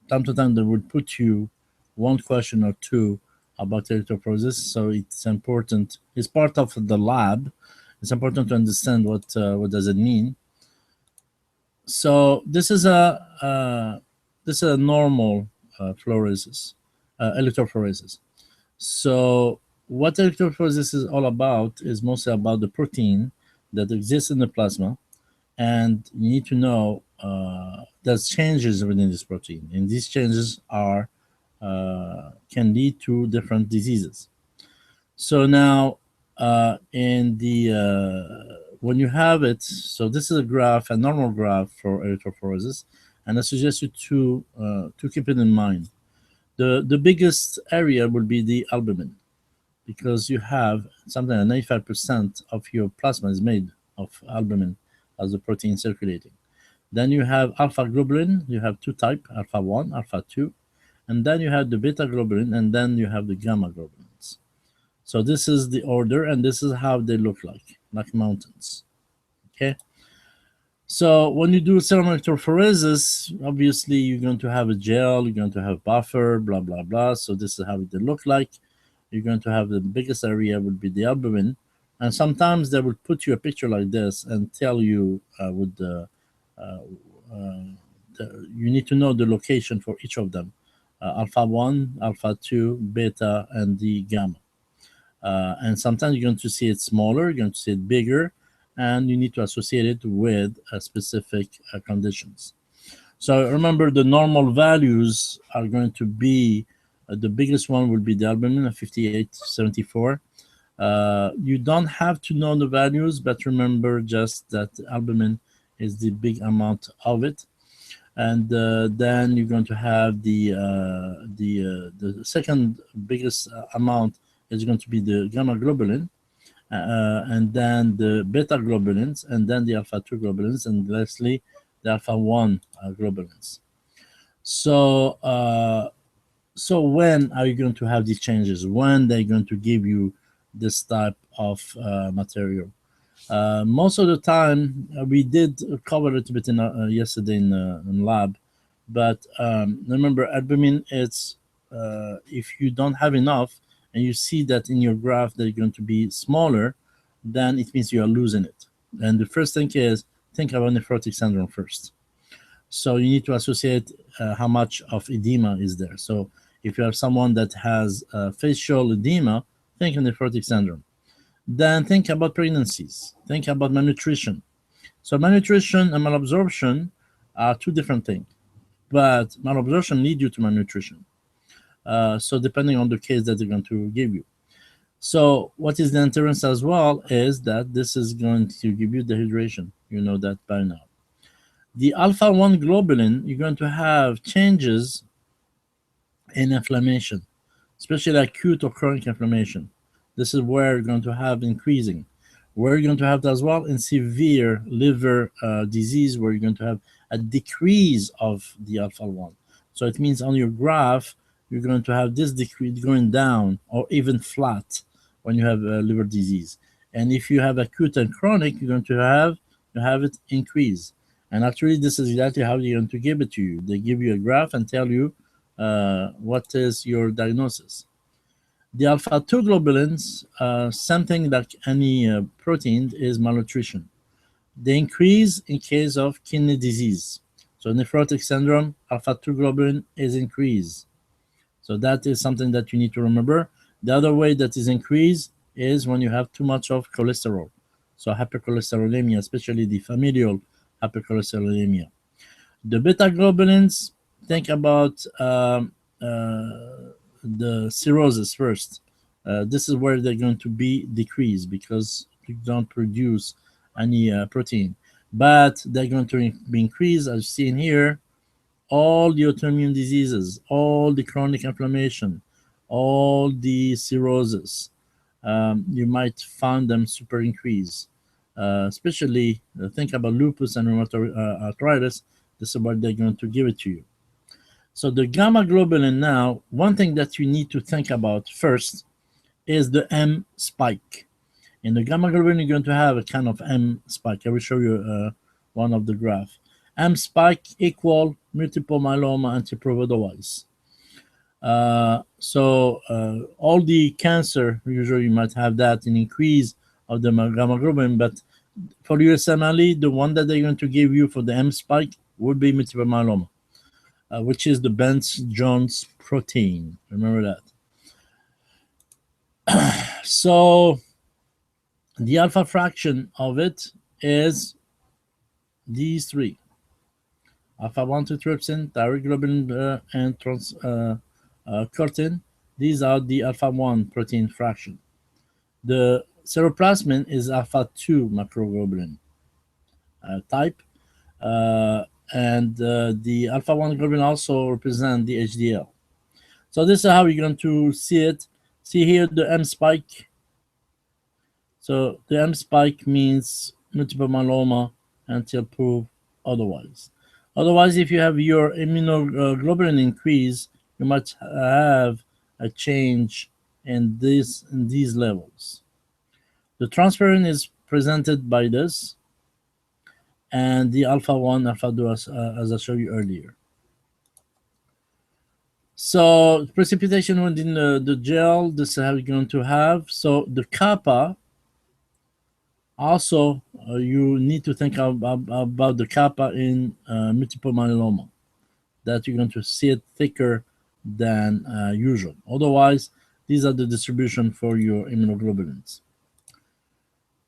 time to time, they would put you one question or two about electrophoresis. So it's important. It's part of the lab. It's important to understand what does it mean. So this is a normal fluorescence, electrophoresis. So what electrophoresis is all about is mostly about the protein that exists in the plasma, and you need to know there's changes within this protein, and these changes are can lead to different diseases. So now, in the when you have it, so this is a graph, a normal graph for erythrophoresis, and I suggest you to keep it in mind. The biggest area will be the albumin, because you have something like 95% of your plasma is made of albumin as the protein circulating. Then you have alpha globulin. You have two type, alpha 1, alpha 2, and then you have the beta globulin, and then you have the gamma globulins. So this is the order, and this is how they look like mountains. Okay. So when you do serum electrophoresis, obviously you're going to have a gel, you're going to have buffer, blah blah blah. So this is how they look like. You're going to have the biggest area would be the albumin, and sometimes they will put you a picture like this and tell you with uh, uh, you need to know the location for each of them, alpha 1, alpha 2, beta, and the gamma. And sometimes you're going to see it smaller, you're going to see it bigger, and you need to associate it with specific conditions. So remember, the normal values are going to be the biggest one will be the albumin of 5874. You don't have to know the values, but remember just that albumin is the big amount of it. And then you're going to have the second biggest amount is going to be the gamma globulin, and then the beta globulins, and then the alpha 2 globulins, and lastly the alpha 1 globulins. So so when are you going to have these changes? When they're going to give you this type of material? Most of the time, we did cover it a bit yesterday in lab, but remember, albumin, it's if you don't have enough and you see that in your graph they're going to be smaller, then it means you are losing it. And the first thing is think about nephrotic syndrome first. So you need to associate how much of edema is there. So if you have someone that has facial edema, think of nephrotic syndrome. Then think about pregnancies. Think about malnutrition. So malnutrition and malabsorption are two different things, but malabsorption lead you to malnutrition. So depending on the case that they're going to give you. So what is the interference as well is that this is going to give you dehydration. You know that by now. The alpha 1 globulin, you're going to have changes in inflammation, especially acute or chronic inflammation. This is where you're going to have increasing. Where you're going to have as well in severe liver disease, where you're going to have a decrease of the alpha 1. So it means on your graph, you're going to have this decrease going down or even flat when you have liver disease. And if you have acute and chronic, you're going to have it increase. And actually, this is exactly how they're going to give it to you. They give you a graph and tell you what is your diagnosis. The alpha 2 globulins, something like any protein, is malnutrition. They increase in case of kidney disease. So nephrotic syndrome, alpha 2 globulin is increased. So that is something that you need to remember. The other way that is increased is when you have too much of cholesterol. So hypercholesterolemia, especially the familial hypercholesterolemia. The beta globulins, think about the cirrhosis first. This is where they're going to be decreased because you don't produce any protein. But they're going to be increased, as seen here, all the autoimmune diseases, all the chronic inflammation, all the cirrhosis, you might find them super increased. Especially think about lupus and rheumatoid arthritis. This is what they're going to give it to you. So the gamma globulin now, one thing that you need to think about first is the M spike. In the gamma globulin, you're going to have a kind of M spike. I will show you one of the graph. M spike equal multiple myeloma anti-proof otherwise. All the cancer, usually you might have that an increase of the gamma globulin, but for USMLE, the one that they're going to give you for the M spike would be multiple myeloma, which is the Benz-Jones protein. Remember that. So the alpha fraction of it is these three: alpha 1 trypsin, thyroglobulin, and cortin. These are the alpha 1 protein fraction. The ceruloplasmin is alpha 2 macroglobulin type, and the alpha 1 globulin also represent the HDL. So this is how you're going to see it. See here the M spike. So the M spike means multiple myeloma until proved otherwise. Otherwise, if you have your immunoglobulin increase, you might have a change in these levels. The transferrin is presented by this, and the alpha 1, alpha 2, as I showed you earlier. So precipitation within the gel, this is how you're going to have. So the kappa, also you need to think about the kappa in multiple myeloma, that you're going to see it thicker than usual. Otherwise, these are the distribution for your immunoglobulins.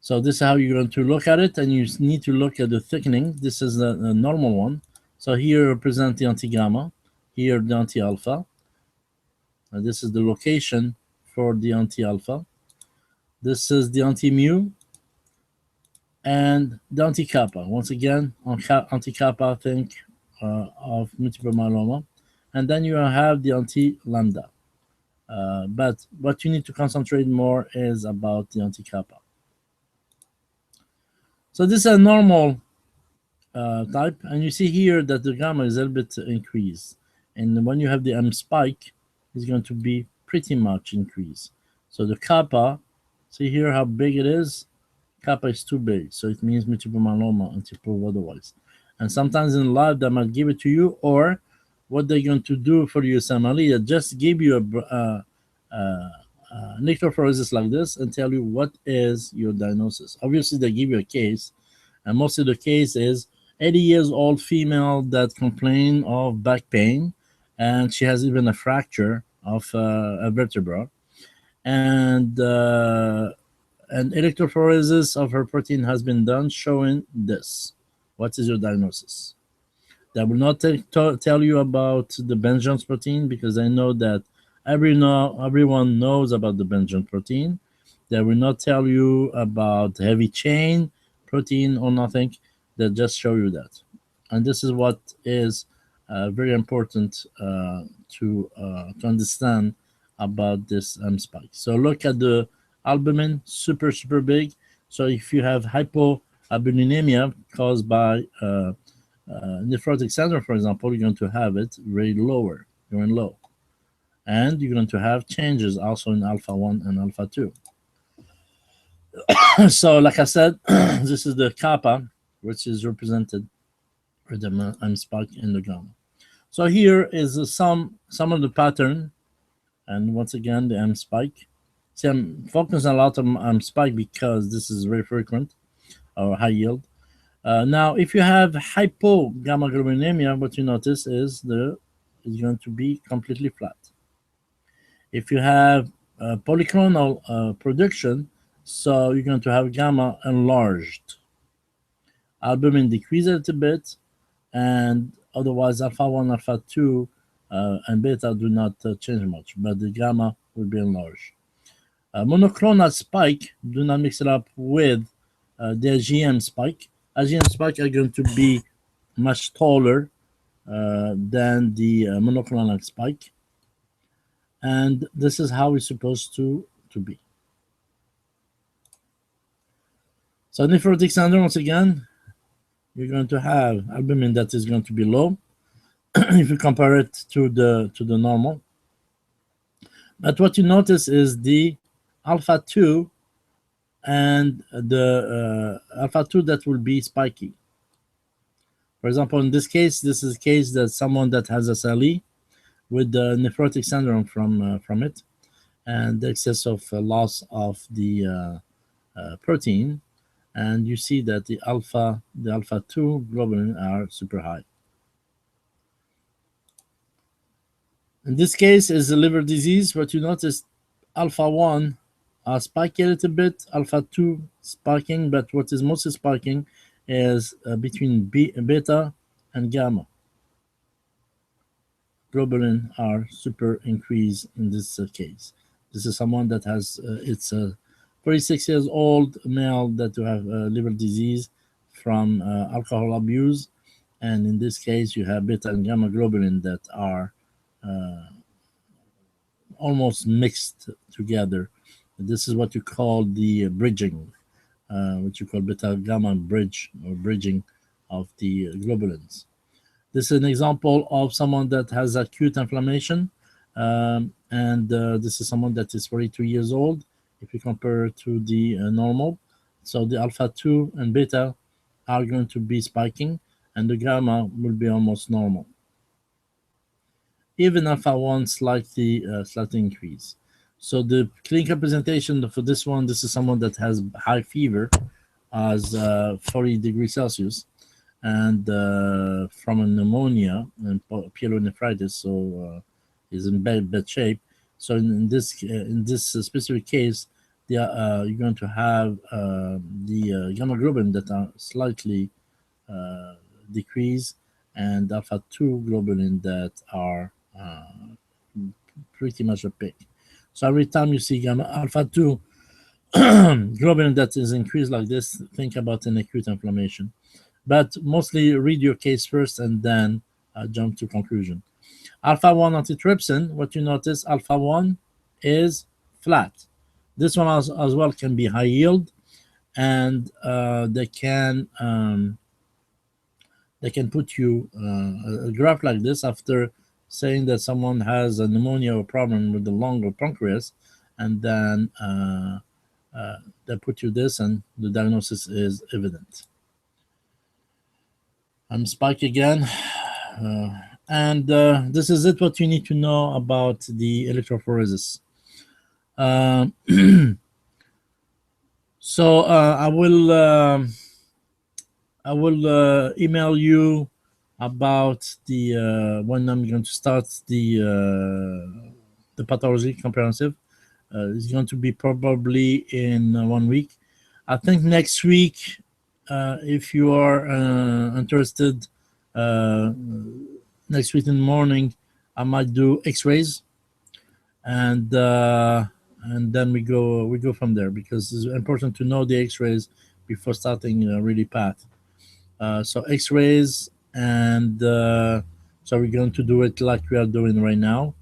So this is how you're going to look at it, and you need to look at the thickening. This is the normal one. So here represent the anti-gamma, here the anti-alpha. This is the location for the anti-alpha. This is the anti-mu and the anti-kappa. Once again, on anti-kappa, think of multiple myeloma. And then you have the anti-lambda. But what you need to concentrate more is about the anti-kappa. So this is a normal type, and you see here that the gamma is a little bit increased. And when you have the M spike, it's going to be pretty much increased. So the kappa, see here how big it is? Kappa is too big, so it means multiple myeloma until proved otherwise. And sometimes in life, they might give it to you, or what they're going to do for you, USMLE, they just give you a electrophoresis like this and tell you what is your diagnosis. Obviously, they give you a case, and most of the case is 80 years old female that complain of back pain, and she has even a fracture of a vertebra, and electrophoresis of her protein has been done showing this. What is your diagnosis? They will not tell you about the Benz-Jones protein, because they know that everyone knows about the Benz-Jones protein. They will not tell you about heavy chain protein or nothing. They just show you that. And this is what is very important to understand about this spike. So look at the albumin, super big. So if you have hypoalbuminemia caused by nephrotic syndrome, for example, you're going to have it very lower, going low. And you're going to have changes also in alpha 1 and alpha 2. So like I said, this is the kappa, which is represented with the M spike in the gamma. So here is some of the pattern, and once again the M spike. See, I'm focusing a lot on M spike because this is very frequent or high yield. Now, if you have hypogammaglobulinemia, what you notice is it's going to be completely flat. If you have polyclonal production, so you're going to have gamma enlarged. Albumin decrease a little bit, and otherwise alpha 1, alpha 2, and beta do not change much, but the gamma will be enlarged. Monoclonal spike, do not mix it up with the GM spike. GM spike are going to be much taller than the monoclonal spike, and this is how it's supposed to be. So nephrotic syndrome, once again, you're going to have albumin that is going to be low if you compare it to the normal. But what you notice is the alpha 2 and the alpha 2 that will be spiky. For example, in this case, this is a case that someone that has SLE with the nephrotic syndrome from it, and the excess of loss of the protein, and you see that the alpha 2 globulin are super high. In this case is a liver disease. What you notice, alpha 1 spiking a little bit, alpha 2 spiking, but what is mostly spiking is between beta and gamma. Globulin are super increased in this case. This is someone that has, it's a 46 years old male that you have liver disease from alcohol abuse. And in this case, you have beta and gamma globulin that are almost mixed together. This is what you call the bridging, what you call beta gamma bridge or bridging of the globulins. This is an example of someone that has acute inflammation, and this is someone that is 42 years old. If you compare to the normal, so the alpha 2 and beta are going to be spiking, and the gamma will be almost normal. Even alpha 1 slightly increase. So the clinical presentation for this one, this is someone that has high fever as 40 degrees Celsius, and from a pneumonia and pyelonephritis, so is in bad shape. So in this specific case, you're going to have the gamma globulin that are slightly decreased, and alpha 2 globulin that are pretty much opaque. So every time you see gamma alpha 2 globulin that is increased like this, think about an acute inflammation. But mostly read your case first and then jump to conclusion. Alpha 1 antitrypsin, what you notice, alpha 1 is flat. This one as well can be high yield, and they can put you a graph like this after saying that someone has a pneumonia or problem with the lung or pancreas, and then they put you this, and the diagnosis is evident. I'm Spike again, and this is it. What you need to know about the electrophoresis. So I will email you about the when I'm going to start the pathology comprehensive. It's going to be probably in 1 week. I think next week, if you are interested, next week in the morning, I might do X-rays, and then we go from there, because it's important to know the X-rays before starting really path. So X-rays, and so we're going to do it like we are doing right now.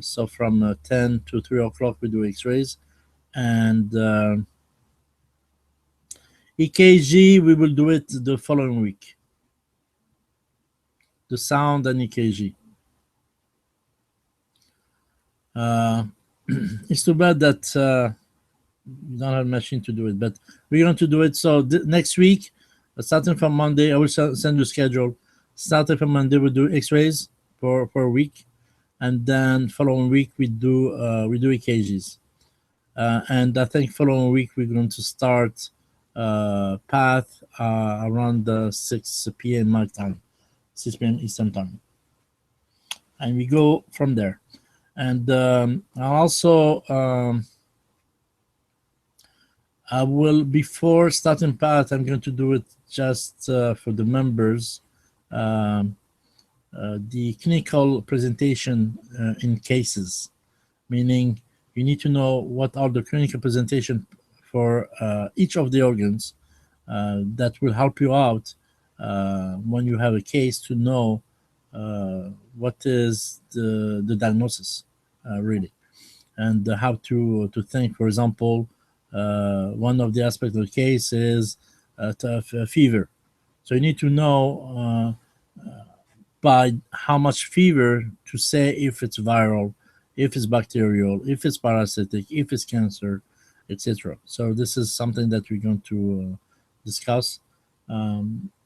So from 10 to 3 o'clock we do X-rays, and EKG we will do it the following week. The sound and EKG. It's too bad that you don't have a machine to do it, but we're going to do it. So next week, starting from Monday, I will send you a schedule. Starting from Monday, we'll do X-rays for a week, and then following week we do EKGs. And I think following week we're going to start path around 6 p.m. my time, 6 p.m. Eastern time, and we go from there. And also I will, before starting path, I'm going to do it just for the members, the clinical presentation in cases, meaning you need to know what are the clinical presentation for each of the organs that will help you out when you have a case, to know what is the diagnosis really, and how to think. For example, one of the aspects of the case is fever. So you need to know by how much fever to say if it's viral, if it's bacterial, if it's parasitic, if it's cancer, etc. So this is something that we're going to discuss.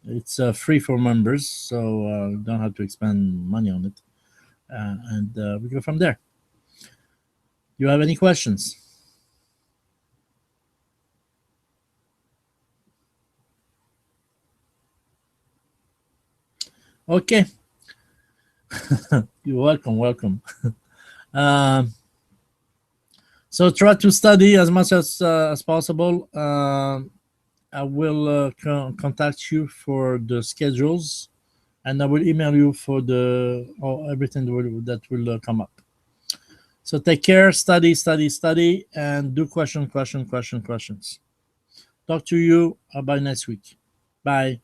It's free for members, so you don't have to expend money on it, and we go from there. You have any questions? Okay. You're welcome. Welcome. Um, so try to study as much as possible. I will contact you for the schedules, and I will email you for the everything that will come up. So take care, study, study, study, and do questions. Talk to you about next week. Bye.